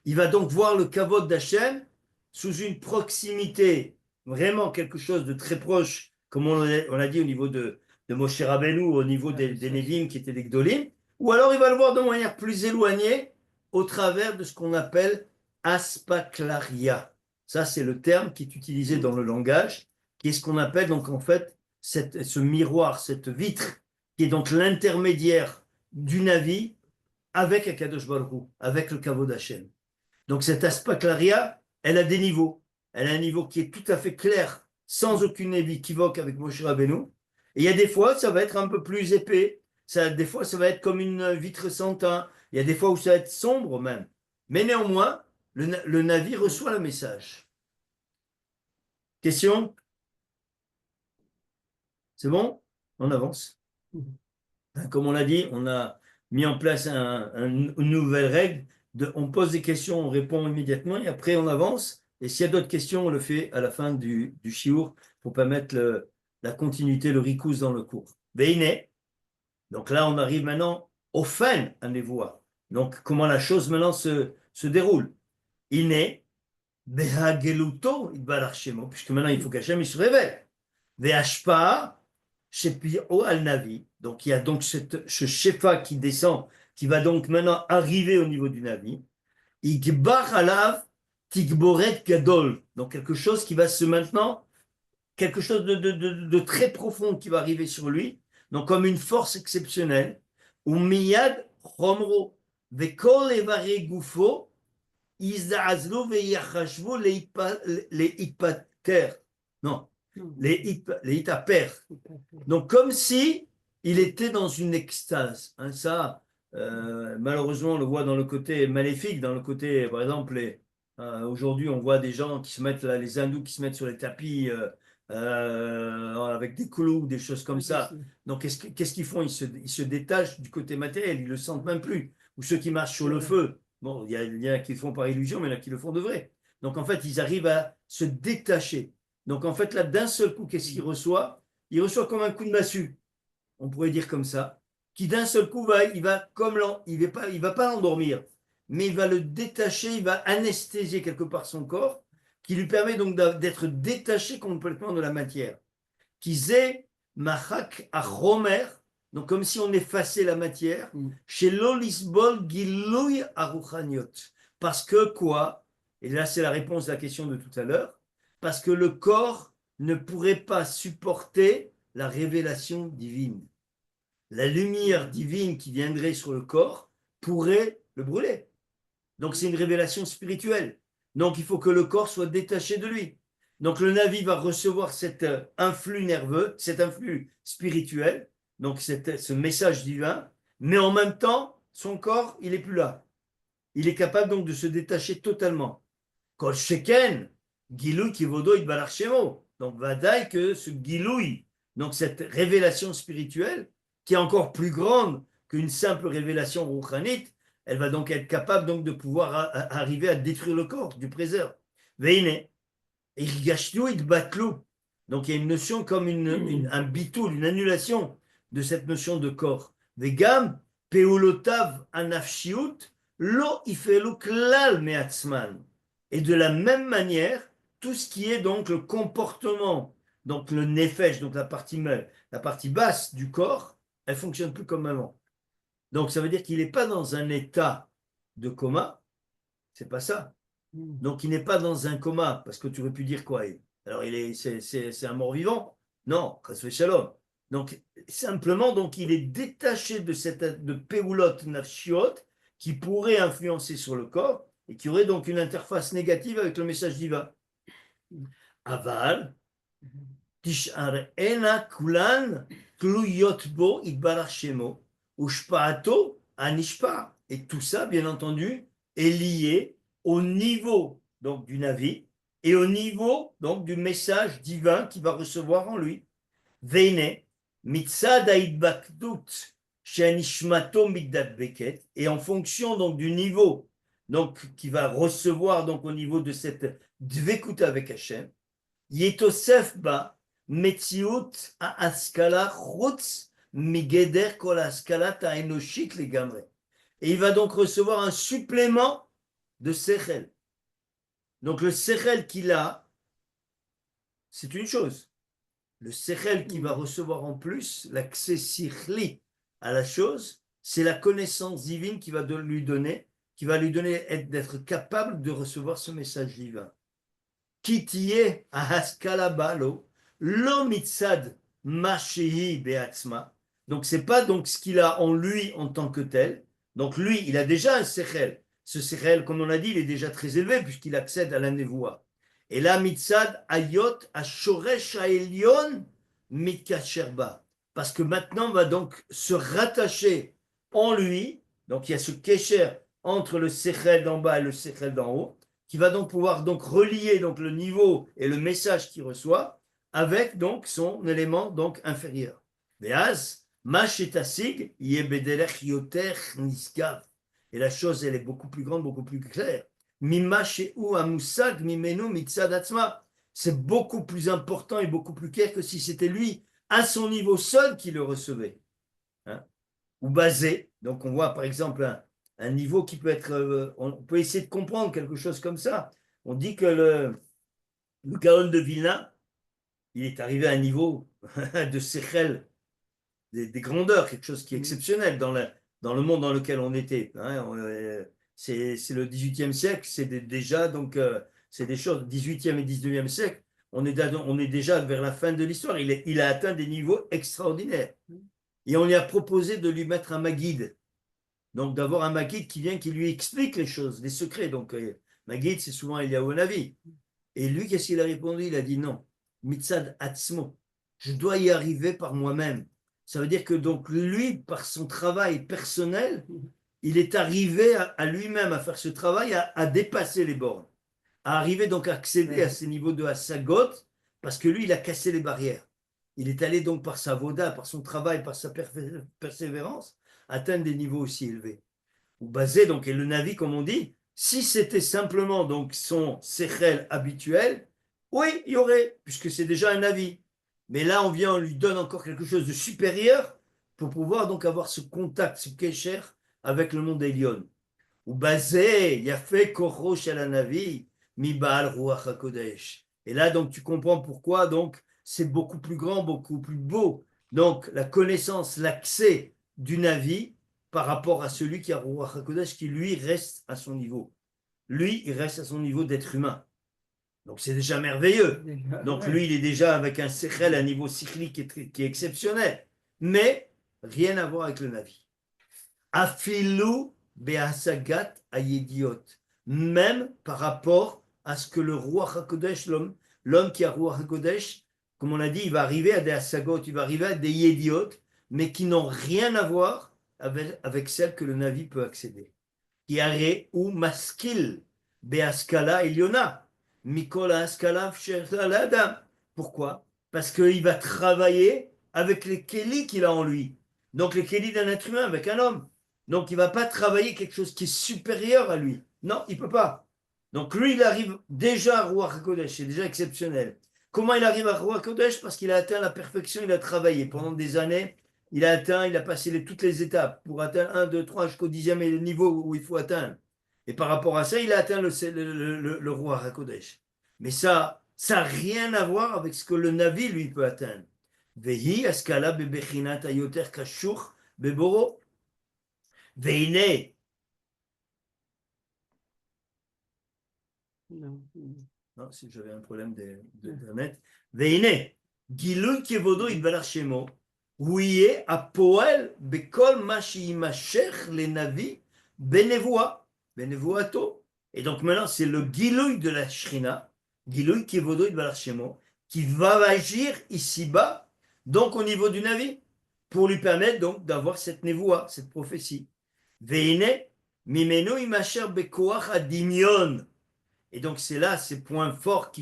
Il va donc voir le kavod d'Hachem sous une proximité, vraiment quelque chose de très proche, comme on l'a dit au niveau de Moshe Rabbeinu, au niveau des Nevim qui étaient des Gdolim, ou alors il va le voir de manière plus éloignée au travers de ce qu'on appelle aspaklaria. Ça, c'est le terme qui est utilisé dans le langage, qui est ce qu'on appelle donc en fait ce miroir, cette vitre, qui est donc l'intermédiaire du Navi avec Akadosh Baruch Hu, avec le kavod d'Hachem. Donc cette aspaklaria, elle a des niveaux. Elle a un niveau qui est tout à fait clair, sans aucune équivoque avec Moshe Rabbeinu. Et il y a des fois, ça va être un peu plus épais. Des fois, ça va être comme une vitre sans teint. Il y a des fois où ça va être sombre même. Mais néanmoins, le navire reçoit le message. Question? C'est bon? On avance. Comme on l'a dit, on a mis en place une nouvelle règle. On pose des questions, on répond immédiatement et après on avance. Et s'il y a d'autres questions, on le fait à la fin du shiur pour permettre la continuité, le rikous dans le cours. Veine. Donc là, on arrive maintenant au fin à Nevoa. Donc comment la chose maintenant se déroule. Ine, behageluto, puisque maintenant il faut qu'Hachem il se révèle. Ve'ashpa, shepio al navi. Donc il y a donc ce shefa qui descend, qui va donc maintenant arriver au niveau du navi. Igbar alav tigboret gadol. Donc quelque chose qui va quelque chose de très profond qui va arriver sur lui. Donc comme une force exceptionnelle. Umiyad chomro vekol evare gufo izazlu veyachashvu leitpater. Non, leitaper. Donc comme si il était dans une extase. Hein, ça, malheureusement, on le voit dans le côté maléfique, dans le côté, par exemple, Aujourd'hui, on voit des gens qui se mettent, là, les hindous qui se mettent sur les tapis avec des clous, des choses comme ça. Donc, qu'est-ce qu'ils font? Ils se détachent du côté matériel, ils le sentent même plus. Ou ceux qui marchent sur le feu. Bon, il y en a qui le font par illusion, mais il y en a qui le font de vrai. Donc, en fait, ils arrivent à se détacher. Donc, en fait, là, d'un seul coup, qu'est-ce qu'il reçoit? Il reçoit comme un coup de massue, on pourrait dire comme ça, qui d'un seul coup, il va comme il va pas l'endormir, mais il va le détacher, il va anesthésier quelque part son corps, qui lui permet donc d'être détaché complètement de la matière. Kizé machak achomer, donc comme si on effaçait la matière, chez l'olisbol gilouy aruchaniot. Parce que quoi? Et là, c'est la réponse à la question de tout à l'heure. Parce que le corps ne pourrait pas supporter la révélation divine. La lumière divine qui viendrait sur le corps pourrait le brûler. Donc c'est une révélation spirituelle. Donc il faut que le corps soit détaché de lui. Donc le Navi va recevoir cet influx nerveux, cet influx spirituel, donc ce message divin, mais en même temps, son corps, il n'est plus là. Il est capable donc de se détacher totalement. Kol sheken, gilouy kivodo itbalach shemo. Donc vadaï que ce gilouy, donc cette révélation spirituelle, qui est encore plus grande qu'une simple révélation rouchanite, elle va donc être capable donc de pouvoir arriver à détruire le corps du préseur. Veine, irgashnu itbatlu. Donc il y a une notion comme un bitoul, une annulation de cette notion de corps. Vegam peulotav anafshiut lo ifelu klal meatzman. Et de la même manière, tout ce qui est donc le comportement, donc le nefesh, donc la partie basse du corps, elle fonctionne plus comme avant. Donc ça veut dire qu'il n'est pas dans un état de coma, c'est pas ça. Donc il n'est pas dans un coma, parce que tu aurais pu dire quoi? Alors c'est un mort-vivant? Non, chas shalom. Donc simplement, donc il est détaché de peulot nafshiot qui pourrait influencer sur le corps et qui aurait donc une interface négative avec le message divin. Aval, tishar ena kulan kluyot bo itbarach shemo ushpaato anishpa. Et tout ça, bien entendu, est lié au niveau donc du Navi et au niveau donc du message divin qu'il va recevoir en lui. Veine mitzad haidbakdut she'anishmato mitdadbeket, et en fonction donc du niveau donc qui va recevoir donc au niveau de cette dvekut avec Hachem, yetosef ba metziut haaskala chutz migeder kol haaskala haenoshit legamre. Et il va donc recevoir un supplément de sechel. Donc le sechel qu'il a, c'est une chose. Le sechel qui va recevoir en plus, l'accès sichli à la chose, c'est la connaissance divine qui va lui donner d'être capable de recevoir ce message divin. Kitiye ahaskala balo lo mitzad mashehi beatzma. Donc c'est pas donc ce qu'il a en lui en tant que tel. Donc lui, il a déjà un sechel. Ce sechel, comme on a dit, il est déjà très élevé puisqu'il accède à la névoie. Et là, mitzad ayot ashoresh haelyon mitkasherba. Parce que maintenant, on va donc se rattacher en lui. Donc il y a ce kesher entre le sechel d'en bas et le sechel d'en haut, qui va donc pouvoir donc relier donc le niveau et le message qu'il reçoit avec donc son élément donc inférieur. Veaz, mashetasig yebedelech yoter niskav. Et la chose, elle est beaucoup plus grande, beaucoup plus claire. C'est beaucoup plus important et beaucoup plus clair que si c'était lui, à son niveau seul, qui le recevait. Hein? Ou basé. Donc on voit par exemple un niveau qui peut être... on peut essayer de comprendre quelque chose comme ça. On dit que le Gaon de Vilna, il est arrivé à un niveau de Sechel, des grandeurs, quelque chose qui est exceptionnel dans le monde dans lequel on était. Hein? C'est le 18e siècle, c'est déjà, donc, c'est des choses, 18e et 19e siècle, on est déjà vers la fin de l'histoire. Il a atteint des niveaux extraordinaires. Et on lui a proposé de lui mettre un maguide. Donc, d'avoir un maguide qui lui explique les choses, les secrets. Donc, maguide, c'est souvent Eliyahu Navi. Et lui, qu'est-ce qu'il a répondu? Il a dit non. Mitzad atzmo. Je dois y arriver par moi-même. Ça veut dire que donc lui, par son travail personnel, il est arrivé à lui-même à faire ce travail, à dépasser les bornes. à arriver donc à accéder à ces niveaux de Hasagot, parce que lui, il a cassé les barrières. Il est allé donc par sa voda, par son travail, par sa persévérance, atteindre des niveaux aussi élevés. Ou basé, donc, et le Navi, comme on dit, si c'était simplement donc son Sechel habituel, oui, il y aurait, puisque c'est déjà un Navi. Mais là, on lui donne encore quelque chose de supérieur pour pouvoir donc avoir ce contact, ce kécher avec le monde Elion. Ou basé, il y a fait Korosh à la Navi, mi Baal Ruach HaKodesh. Et là, donc, tu comprends pourquoi, donc, c'est beaucoup plus grand, beaucoup plus beau. Donc, la connaissance, l'accès du Navi par rapport à celui qui a Ruach HaKodesh, qui lui reste à son niveau. Lui, il reste à son niveau d'être humain. Donc, c'est déjà merveilleux. Donc, lui, il est déjà avec un sechel, un niveau cyclique qui est exceptionnel. Mais, rien à voir avec le Navi. Afilou be'asagat ayediot. Même par rapport à ce que le roi HaKodesh, l'homme qui a roi HaKodesh, comme on l'a dit, il va arriver à des asagot, il va arriver à des yediot, mais qui n'ont rien à voir avec celle que le Navi peut accéder. Qui arrête ou maskil be'askala eliona. Mikol askala adam. Pourquoi? Parce qu'il va travailler avec les kélis qu'il a en lui. Donc les kélis d'un être humain, avec un homme. Donc il ne va pas travailler quelque chose qui est supérieur à lui. Non, il ne peut pas. Donc lui, il arrive déjà à Ruach HaKodesh, c'est déjà exceptionnel. Comment il arrive à Ruach HaKodesh? Parce qu'il a atteint la perfection, il a travaillé pendant des années, il a passé toutes les étapes pour atteindre 1, 2, 3 jusqu'au 10e niveau où il faut atteindre. Et par rapport à ça, il a atteint le Ruach HaKodesh. Mais ça n'a rien à voir avec ce que le Navi, lui, peut atteindre. Vehi askala bebechinat ayoter kashur beboro. Veine. Non, si j'avais un problème d'internet. Veine. Gilui kevodo idbalar shemo. הוא יהיה הפועל בכל מה שימשך לנביא בנבואתו. Et donc maintenant, c'est le Gilouï de la Shrina, Gilouï Kivodo Idbalar Shemo, qui va agir ici-bas, donc au niveau du Navi, pour lui permettre donc d'avoir cette névoie, cette prophétie. Veine, mimeno imasher bekoach adimion. Et donc c'est là ces points forts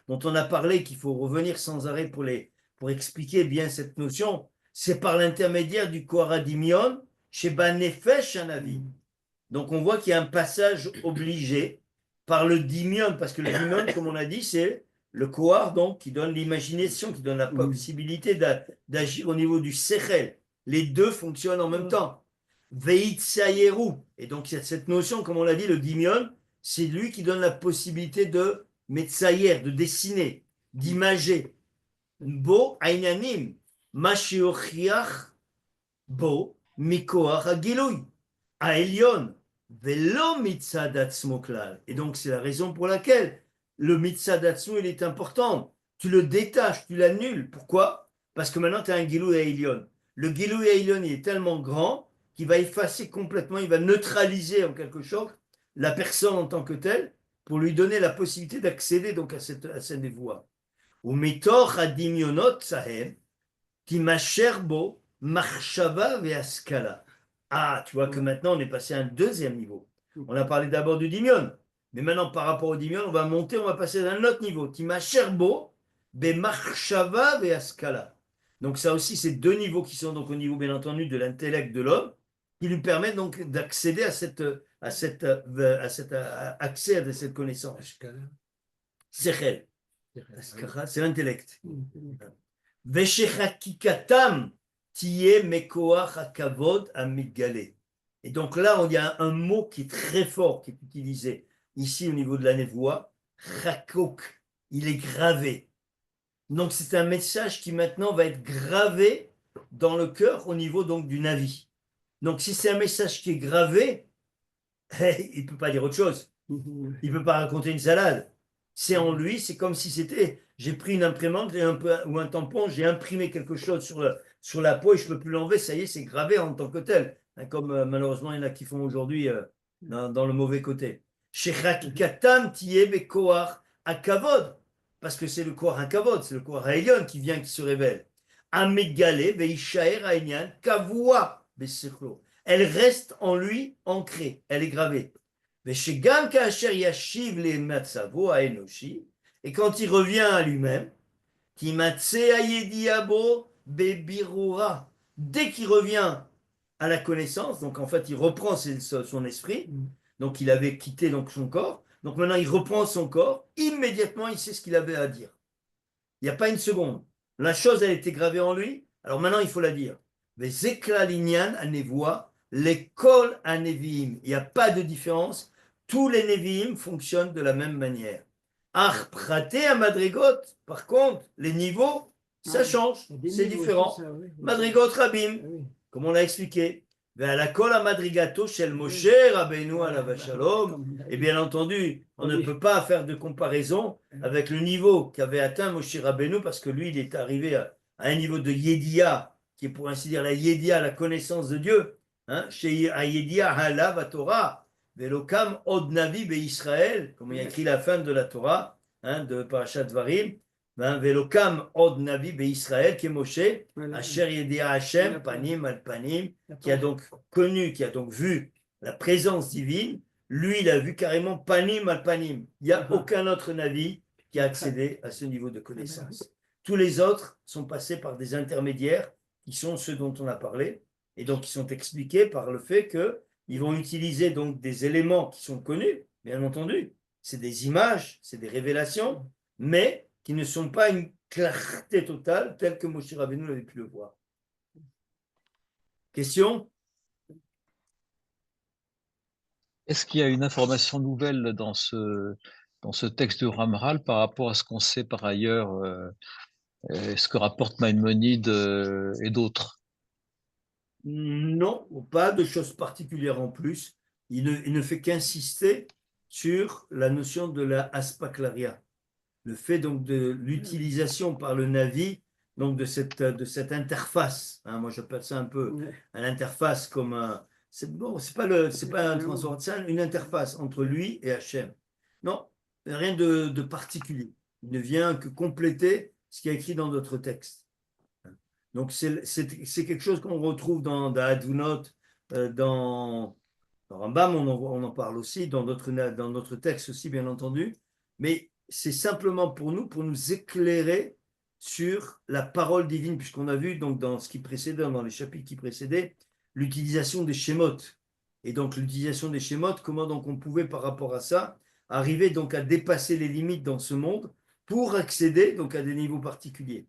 dont on a parlé, qu'il faut revenir sans arrêt pour expliquer bien cette notion. C'est par l'intermédiaire du Koharadimion chez Banefesh Hanavi. Donc on voit qu'il y a un passage obligé par le Dimion, parce que le Dimion, comme on a dit, c'est le Kohar donc qui donne l'imagination, qui donne la possibilité d'agir au niveau du Sechel. Les deux fonctionnent en même temps. Veitsayeru. Et donc cette notion, comme on l'a dit, le Dimion, c'est lui qui donne la possibilité de metsayer, de dessiner, d'imager. Bo ainanim, mashiochiach bo mikoach agiloui, aelion, velo mitzadatzmo klal. Et donc c'est la raison pour laquelle le mitzadatzmo il est important. Tu le détaches, tu l'annules. Pourquoi? Parce que maintenant tu as un gilou aelion. Le gilou aelion il est tellement grand qu'il va effacer complètement, il va neutraliser en quelque sorte la personne en tant que telle pour lui donner la possibilité d'accéder donc à cette voie. Ou mitor adimionot sahem timasherbo marshava veaskala. Ah, tu vois que maintenant on est passé à un deuxième niveau. On a parlé d'abord du dimion, mais maintenant par rapport au dimion, on va monter, on va passer à un autre niveau. Timasherbo be marshava veaskala. Donc ça aussi, c'est deux niveaux qui sont donc au niveau bien entendu de l'intellect de l'homme, qui lui permettent donc d'accéder à cette accès à cette connaissance. Sechel. C'est l'intellect. Veshechakikatam tiye mekoach hakavod amigale. Et donc là, il y a un mot qui est très fort, qui est utilisé ici au niveau de la névoie, chakok. Il est gravé. Donc c'est un message qui maintenant va être gravé dans le cœur au niveau donc du Navi. Donc si c'est un message qui est gravé, il ne peut pas dire autre chose. Il ne peut pas raconter une salade. C'est en lui, c'est comme si c'était, j'ai pris une imprimante ou un tampon, j'ai imprimé quelque chose sur la peau et je ne peux plus l'enlever, ça y est, c'est gravé en tant que tel. Comme malheureusement il y en a qui font aujourd'hui dans le mauvais côté. Parce que c'est le Kohar HaKavod, c'est le Kohar HaElyon qui vient, qui se révèle. Amegale veishaer ha'enyan kavua besichlo. Elle reste en lui ancrée, elle est gravée. Veshegam kasher yashiv le matzavo haenoshi, et quand il revient à lui-même, Timatse ayediabo bebirura, dès qu'il revient à la connaissance, donc en fait il reprend son esprit, donc il avait quitté donc son corps, donc maintenant il reprend son corps, immédiatement il sait ce qu'il avait à dire. Il n'y a pas une seconde. La chose a été gravée en lui, alors maintenant il faut la dire. Vezekla linyan anevoa, l'école à Nevi'im. Il n'y a pas de différence. Tous les Nevi'im fonctionnent de la même manière. Ach praté à Madrigot, par contre, les niveaux, ça Ah, change, il y a des c'est niveaux, différent. c'est ça, oui. Madrigot Rabim, Ah oui. comme on l'a expliqué. La kol à Madrigato shel Moshe Rabbeinu alav shalom. Et bien entendu, on ne peut pas faire de comparaison avec le niveau qu'avait atteint Moshe Rabbeinu, parce que lui, il est arrivé à un niveau de Yédia, qui est pour ainsi dire la Yédia, la connaissance de Dieu. Chez Yédia halav Torah, velokam od navi be Israël, comme il y a écrit la fin de la Torah, de Parashat Dvarim, velokam od navi be Israël, qui est Moshe, Voilà. Asher Yédia Hashem, panim al panim, qui a donc connu, qui a donc vu la présence divine. Lui, il a vu carrément panim al panim. Il n'y a aucun autre navi qui a accédé à ce niveau de connaissance. Tous les autres sont passés par des intermédiaires qui sont ceux dont on a parlé et donc qui sont expliqués par le fait qu'ils vont utiliser donc des éléments qui sont connus, bien entendu. C'est des images, c'est des révélations, mais qui ne sont pas une clarté totale telle que Moshe Rabbeinu avait pu le voir. Question? Est-ce qu'il y a une information nouvelle dans ce texte de Ramral par rapport à ce qu'on sait par ailleurs, ce que rapporte Maïmonide et d'autres? Non, pas de choses particulières en plus. Il ne fait qu'insister sur la notion de la aspaklaria. Le fait donc de l'utilisation par le Navi donc de cette interface. Moi j'appelle ça un peu une interface comme un. C'est pas un transfert, c'est une interface entre lui et Hachem. Non, rien de particulier. Il ne vient que compléter ce qui est écrit dans d'autres textes. Donc c'est quelque chose qu'on retrouve dans Advunot, dans Rambam, on en parle aussi, dans d'autres textes aussi, bien entendu. Mais c'est simplement pour nous éclairer sur la parole divine, puisqu'on a vu donc dans ce qui précédait, dans les chapitres qui précédaient, l'utilisation des Shemot. Et donc l'utilisation des Shemot, comment donc on pouvait par rapport à ça arriver donc à dépasser les limites dans ce monde pour accéder donc à des niveaux particuliers.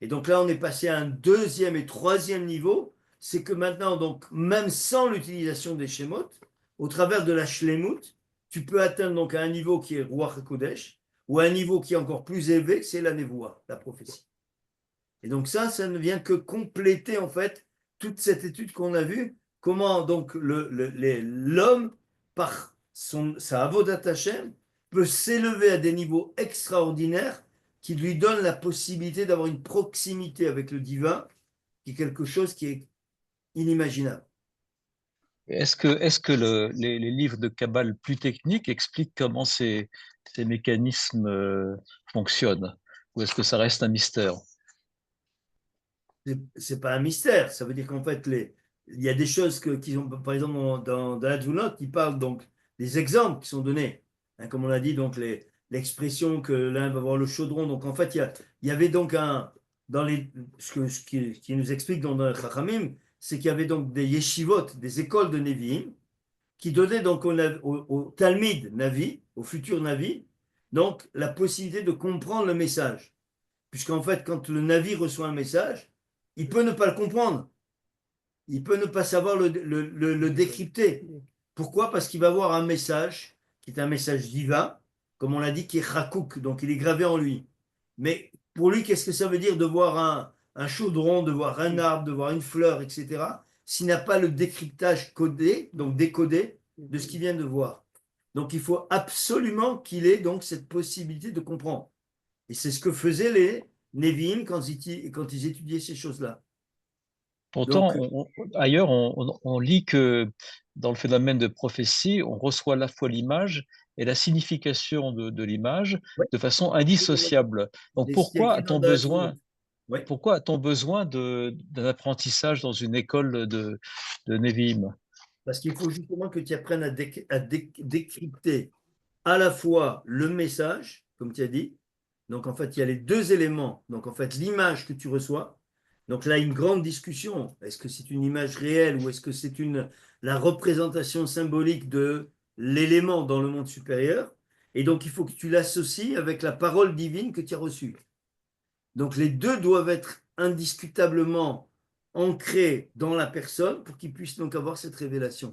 Et donc là, on est passé à un deuxième et troisième niveau, c'est que maintenant, donc, même sans l'utilisation des Shemot, au travers de la Shlemut, tu peux atteindre donc à un niveau qui est Ruach HaKodesh, ou à un niveau qui est encore plus élevé, c'est la Nevoa, la prophétie. Et donc ça ne vient que compléter en fait toute cette étude qu'on a vue, comment donc l'homme, par sa Avodat Hashem, peut s'élever à des niveaux extraordinaires qui lui donnent la possibilité d'avoir une proximité avec le divin, qui est quelque chose qui est inimaginable. Est-ce que les livres de Kabbale plus techniques expliquent comment ces mécanismes fonctionnent? Ou est-ce que ça reste un mystère? C'est pas un mystère, ça veut dire qu'en fait, il y a des choses qui ont, par exemple, dans Advunot, ils parlent donc des exemples qui sont donnés. Comme on l'a dit, donc l'expression que l'un va voir le chaudron. Donc en fait, il y avait donc ce qui nous explique dans le Chachamim, c'est qu'il y avait donc des yeshivot, des écoles de Nevi'im, qui donnaient donc au Talmid Navi, au futur Navi, donc la possibilité de comprendre le message. Puisqu'en fait, quand le Navi reçoit un message, il peut ne pas le comprendre. Il peut ne pas savoir le décrypter. Pourquoi? Parce qu'il va avoir un message qui est un message divin, comme on l'a dit, qui est chakouk, donc il est gravé en lui. Mais pour lui, qu'est-ce que ça veut dire de voir un chaudron, de voir un arbre, de voir une fleur, etc., s'il n'a pas le décryptage codé, donc décodé, de ce qu'il vient de voir. Donc il faut absolument qu'il ait donc cette possibilité de comprendre. Et c'est ce que faisaient les Nevi'im quand ils étudiaient ces choses-là. Pourtant, Donc, ailleurs, on lit que dans le phénomène de prophétie, on reçoit à la fois l'image et la signification de l'image ouais, de façon indissociable. Donc, pourquoi a-t-on besoin d'un apprentissage dans une école de Nevi'im? Parce qu'il faut justement que tu apprennes à, décrypter à la fois le message, comme tu as dit. Donc, en fait, il y a les deux éléments. Donc, en fait, l'image que tu reçois. Donc là, une grande discussion. Est-ce que c'est une image réelle ou est-ce que c'est la représentation symbolique de l'élément dans le monde supérieur? Et donc, il faut que tu l'associes avec la parole divine que tu as reçue. Donc, les deux doivent être indiscutablement ancrés dans la personne pour qu'il puisse donc avoir cette révélation.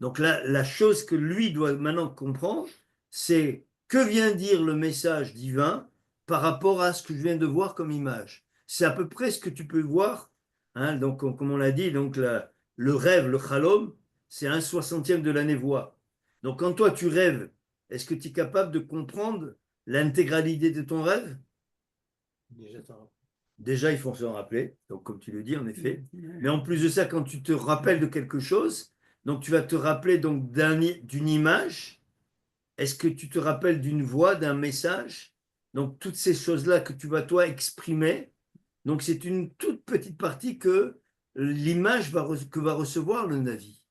Donc, la chose que lui doit maintenant comprendre, c'est que vient dire le message divin par rapport à ce que je viens de voir comme image. C'est à peu près ce que tu peux voir. Hein, donc, comme on l'a dit, donc le rêve, le chalom, c'est 1/60 de la névoie. Donc, quand toi tu rêves, est-ce que tu es capable de comprendre l'intégralité de ton rêve? Déjà, il faut s'en rappeler, donc comme tu le dis, en effet. Mais en plus de ça, quand tu te rappelles de quelque chose, donc tu vas te rappeler donc d'une image. Est-ce que tu te rappelles d'une voix, d'un message? Donc toutes ces choses-là que tu vas toi exprimer. Donc c'est une toute petite partie que l'image que va recevoir le Navi.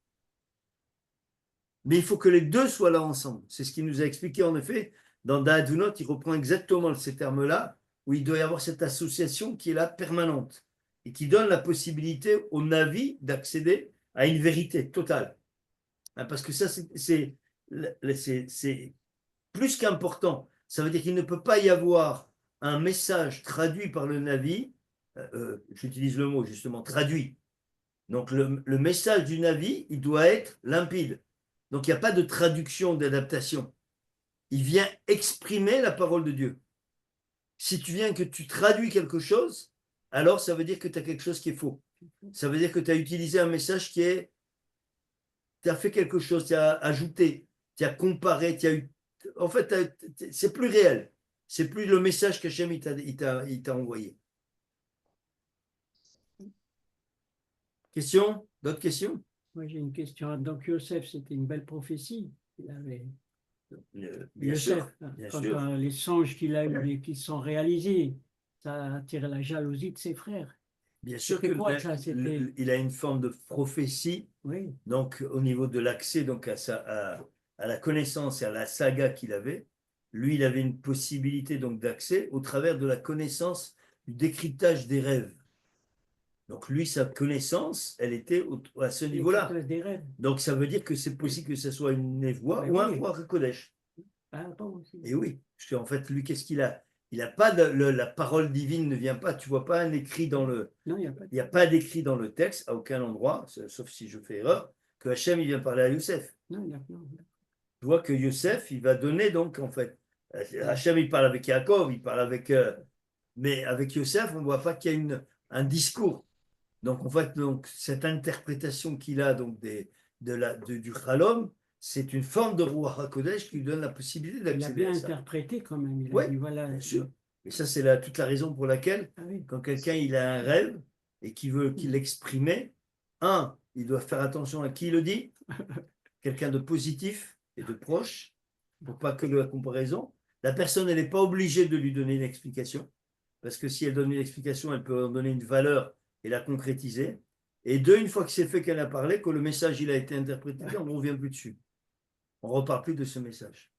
Mais il faut que les deux soient là ensemble. C'est ce qu'il nous a expliqué en effet. Dans Da'adunot, il reprend exactement ces termes-là, où il doit y avoir cette association qui est là permanente et qui donne la possibilité au Navi d'accéder à une vérité totale. Parce que ça, c'est plus qu'important. Ça veut dire qu'il ne peut pas y avoir un message traduit par le Navi, j'utilise le mot justement, traduit. Donc le message du Navi, il doit être limpide. Donc il n'y a pas de traduction, d'adaptation. Il vient exprimer la parole de Dieu. Si tu viens que tu traduis quelque chose, alors ça veut dire que tu as quelque chose qui est faux. Ça veut dire que tu as utilisé un message qui est... Tu as fait quelque chose, tu as ajouté, tu as comparé, tu as eu... En fait, c'est plus réel. C'est plus le message qu'Hachem il t'a envoyé. Question? D'autres questions? Moi, j'ai une question. Donc, Yosef, c'était une belle prophétie. Il avait... Bien Yosef, sûr, bien quand sûr. les songes qu'il a eus et qui sont réalisés, ça a attiré la jalousie de ses frères. Bien sûr C'était que quoi, ça? C'était... il a une forme de prophétie, Oui, donc au niveau de l'accès donc à la connaissance et à la saga qu'il avait. Lui, il avait une possibilité donc d'accès au travers de la connaissance du décryptage des rêves. Donc lui, sa connaissance, elle était à ce niveau-là. l'écritage des rêves. Donc ça veut dire que c'est possible que ce soit une névoie Ouais, ou un oui. Ruach HaKodesh. Ah, bon, aussi. Et oui, parce qu'en fait, lui, qu'est-ce qu'il a? Il n'a pas la parole divine ne vient pas. Tu vois pas un écrit dans le. Non, il n'y a pas Il n'y a pas d'écrit dans le texte à aucun endroit, sauf si je fais erreur, que Hachem il vient parler à Youssef. Non, il y a non. Tu vois que Youssef, il va donner donc en fait. Hachem il parle avec Yaakov, il parle avec. Mais avec Youssef, on ne voit pas qu'il y a un discours. Donc en fait, donc, cette interprétation qu'il a donc du Chalom, c'est une forme de Ruach HaKodesh qui lui donne la possibilité Il a d'accéder bien à ça. interprété quand même. Il a Oui, dit, voilà. bien sûr. Et ça, c'est toute la raison pour laquelle, Ah, oui. quand quelqu'un il a un rêve et qu'il veut qu'il l'exprime, il doit faire attention à qui le dit, quelqu'un de positif et de proche, pour pas que la comparaison. La personne, elle n'est pas obligée de lui donner une explication, parce que si elle donne une explication, elle peut en donner une valeur et la concrétiser. Et deux, une fois que c'est fait qu'elle a parlé, que le message il a été interprété, on ne revient plus dessus. On ne reparle plus de ce message.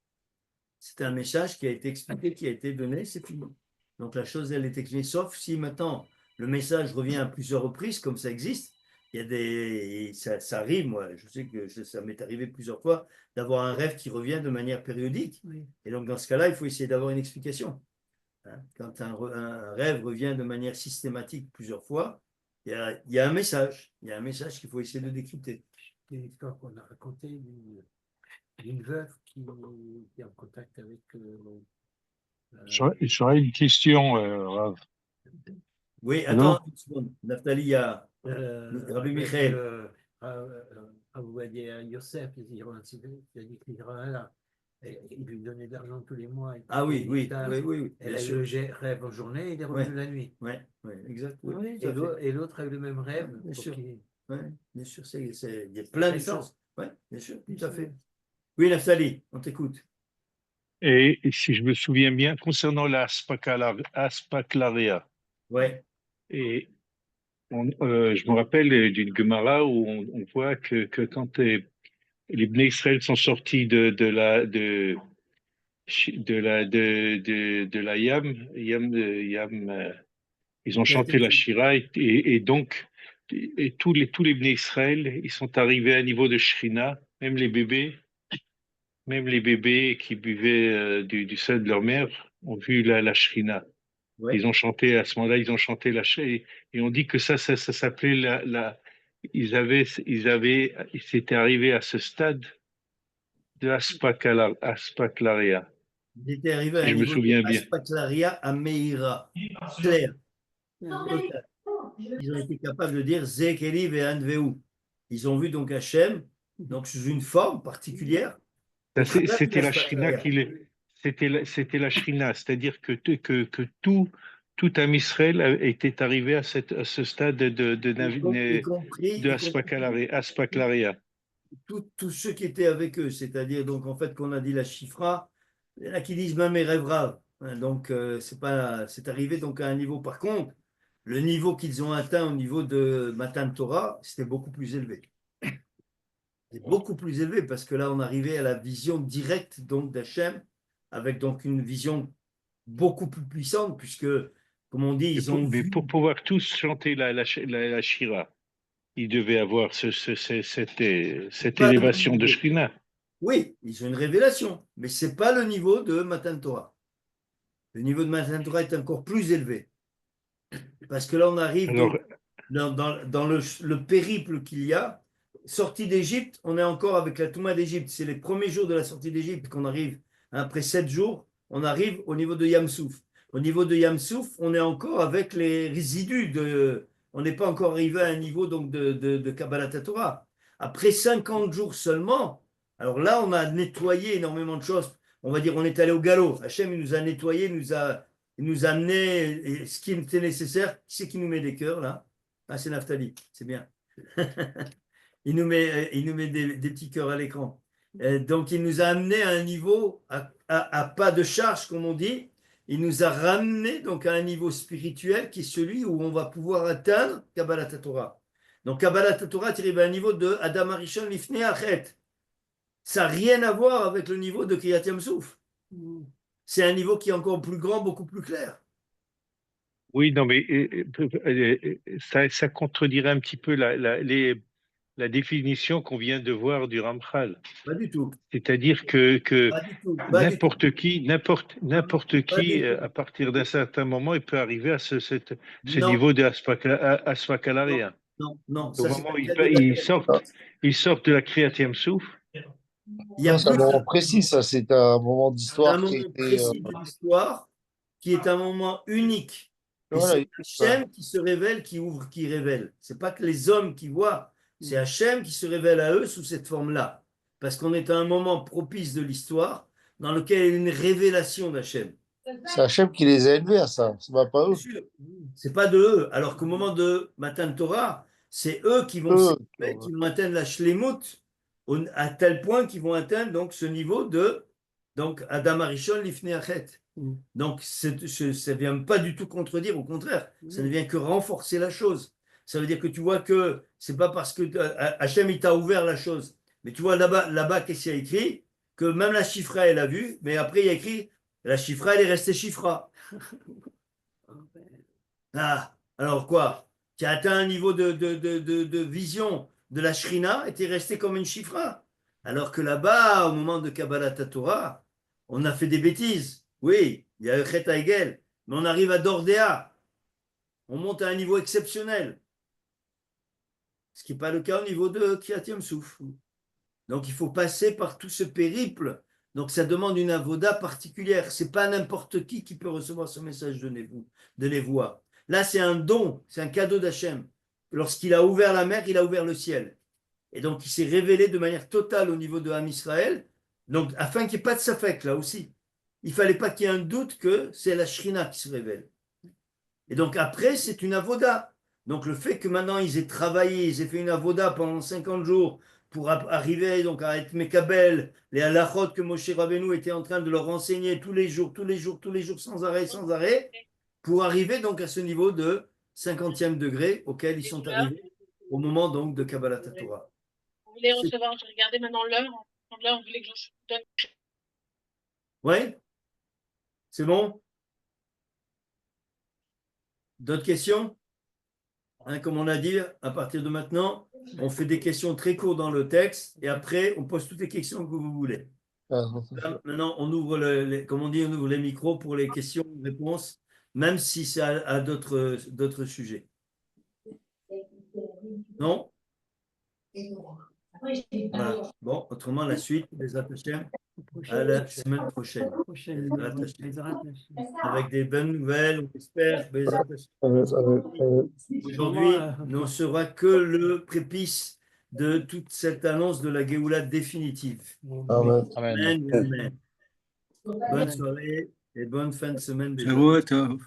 C'est un message qui a été expliqué, qui a été donné, c'est fini. Donc la chose, elle est expliquée, sauf si maintenant le message revient à plusieurs reprises, comme ça existe. Il y a ça arrive, moi, je sais que ça m'est arrivé plusieurs fois, d'avoir un rêve qui revient de manière périodique. Oui. Et donc dans ce cas-là, il faut essayer d'avoir une explication. Quand un rêve revient de manière systématique plusieurs fois, il y a un message. Il y a un message qu'il faut essayer de décrypter. C'est une histoire qu'on a racontée d'une veuve qui est en contact avec. J'aurais une question, Rav. Oui, Allô? attends une seconde. Naftali, il y a Rabbi Michael. Vous voyez Yosef, il a dit qu'il là. Il lui donnait de l'argent tous les mois. Ah oui, oui, bien Elle a eu sûr. le rêve en journée, il est revenu la nuit. Oui, exact. Oui, Oui, tout à fait. Et l'autre a eu le même rêve. Bien sûr. qu'il- Ouais, bien sûr, il y a plein de Intéressant. choses. Oui, bien sûr, tout à fait. Oui, Naftali, on t'écoute. Et si je me souviens bien, concernant la Aspaclaria, Oui, et Je me rappelle d'une Gemara où on voit que quand les Bnei Israël sont sortis de la Yam, ils ont chanté la Shira et donc tous les Bnei Israël, ils sont arrivés à un niveau de Shrina, même les bébés qui buvaient du sein de leur mère ont vu la Shrina. Ouais. Ils ont chanté, à ce moment-là, ils ont chanté la Shrina et on dit que ça s'appelait ils s'étaient arrivés à ce stade de Aspaklaria. Ils étaient arrivés à un Je me niveau souviens de bien. Aspaklaria à Meira, clair, total. Ils ont été capables de dire Zekeli ve'anveu. Ils ont vu donc Hachem, donc sous une forme particulière. C'était la Shrina c'était la Shrina, c'est-à-dire que tout Am Israël était arrivé à ce stade Y compris Aspaklaria. tous ceux qui étaient avec eux, c'est-à-dire donc en fait qu'on a dit la Chifra, il y en a qui disent même Rêve. Donc c'est arrivé donc à un niveau. Par contre, le niveau qu'ils ont atteint au niveau de Matan Torah, c'était beaucoup plus élevé. C'est beaucoup plus élevé parce que là on arrivait à la vision directe donc d'Hachem avec donc une vision beaucoup plus puissante puisque comme on dit ils ont Mais vu. pour pouvoir tous chanter la Shira, ils devaient avoir cette élévation de Shrina. Oui, ils ont une révélation, mais ce n'est pas le niveau de Matan Torah. Le niveau de Matan Torah est encore plus élevé. Parce que là, on arrive Alors, dans le périple qu'il y a. Sortie d'Égypte, on est encore avec la Touma d'Égypte. C'est les premiers jours de la sortie d'Égypte qu'on arrive. Après 7 jours, on arrive au niveau de Yamsouf. Au niveau de Yamsouf, on est encore avec les résidus de. On n'est pas encore arrivé à un niveau donc de Kabbalat Torah. Après 50 jours seulement, alors là, on a nettoyé énormément de choses. On va dire, on est allé au galop. Hachem, il nous a nettoyé, il nous a amené ce qui était nécessaire. Qui c'est qui nous met des cœurs là? Ah, c'est Naftali, c'est bien. Il nous met des petits cœurs à l'écran. Donc, il nous a amené à un niveau, à pas de charge, comme on dit. Il nous a ramené donc à un niveau spirituel qui est celui où on va pouvoir atteindre Kabbalat Torah. Donc, Kabbalat Torah, tu arrives à un niveau de Adam Arishon Lifnei Achet. Ça n'a rien à voir avec le niveau de Kriyat Yamsouf. C'est un niveau qui est encore plus grand, beaucoup plus clair. oui, non, mais ça contredirait un petit peu la définition qu'on vient de voir du Ramchal. Pas du tout. C'est-à-dire que Pas du tout. n'importe qui, à partir d'un certain moment, il peut arriver à ce niveau de Asfakalaria. Non. Au moment où ils sortent de la Kriyat Yamsouf. C'est un moment précis, ça, c'est un moment d'histoire. Un moment précis de l'histoire qui est un moment unique. Et Voilà, c'est Hachem qui se révèle, qui ouvre, qui révèle. C'est pas que les hommes qui voient, c'est Hachem qui se révèle à eux sous cette forme-là. Parce qu'on est à un moment propice de l'histoire dans lequel il y a une révélation d'Hachem. c'est Hachem qui les a élevés à ça, c'est pas eux. C'est pas de eux. Alors qu'au moment de Matan Torah, c'est eux qui vont atteindre la shlemut à tel point qu'ils vont atteindre donc ce niveau de donc Adam Arishon Lifnei Achet. Donc ça ne vient pas du tout contredire, au contraire, ça ne vient que renforcer la chose. Ça veut dire que tu vois que c'est pas parce que Hachem il t'a ouvert la chose, mais tu vois là-bas qu'est-ce qu'il y a écrit que même la Chifra elle a vu, mais après il y a écrit la Chifra elle est restée Chifra. Ah, alors quoi? Tu as atteint un niveau de vision de la Shrina et tu es resté comme une Chifra. Alors que là-bas, au moment de Kabbalat Torah, on a fait des bêtises. Oui, il y a Chet Haegel, mais on arrive à Dordéa. On monte à un niveau exceptionnel. Ce qui n'est pas le cas au niveau de Kriyat Yamsouf. Donc il faut passer par tout ce périple. Donc ça demande une avoda particulière. Ce n'est pas n'importe qui peut recevoir ce message de Nevoa. Là, c'est un don, c'est un cadeau d'Hachem. Lorsqu'il a ouvert la mer, il a ouvert le ciel. Et donc, il s'est révélé de manière totale au niveau de Ham Israël, donc afin qu'il n'y ait pas de safek, là aussi. Il ne fallait pas qu'il y ait un doute que c'est la Shrina qui se révèle. Et donc, après, c'est une avoda. Donc, le fait que maintenant, ils aient travaillé, ils aient fait une avoda pendant 50 jours pour arriver donc, à être Mekabel, les halachot que Moshe Rabbeinu était en train de leur enseigner tous les jours, sans arrêt, pour arriver donc à ce niveau de 50e degré auquel ils sont arrivés au moment donc de Kabbalat Torah. Vous voulez recevoir, je regardais maintenant l'heure. L'heure, vous voulez que je donne. Oui? C'est bon? D'autres questions? Hein, comme on a dit, à partir de maintenant, on fait des questions très courtes dans le texte et après, on pose toutes les questions que vous voulez. Ah, Là, maintenant, on ouvre comme on dit, on ouvre les micros pour les questions-réponses, même si c'est à d'autres sujets. Non? Voilà. Bon, autrement, la suite des attachés à la semaine prochaine. Avec des bonnes nouvelles, on espère. Aujourd'hui ne sera que le prépice de toute cette annonce de la Géoula définitive. Amen. Amen. Amen. Bonne soirée et bonne fin de semaine. Shavuot Tov.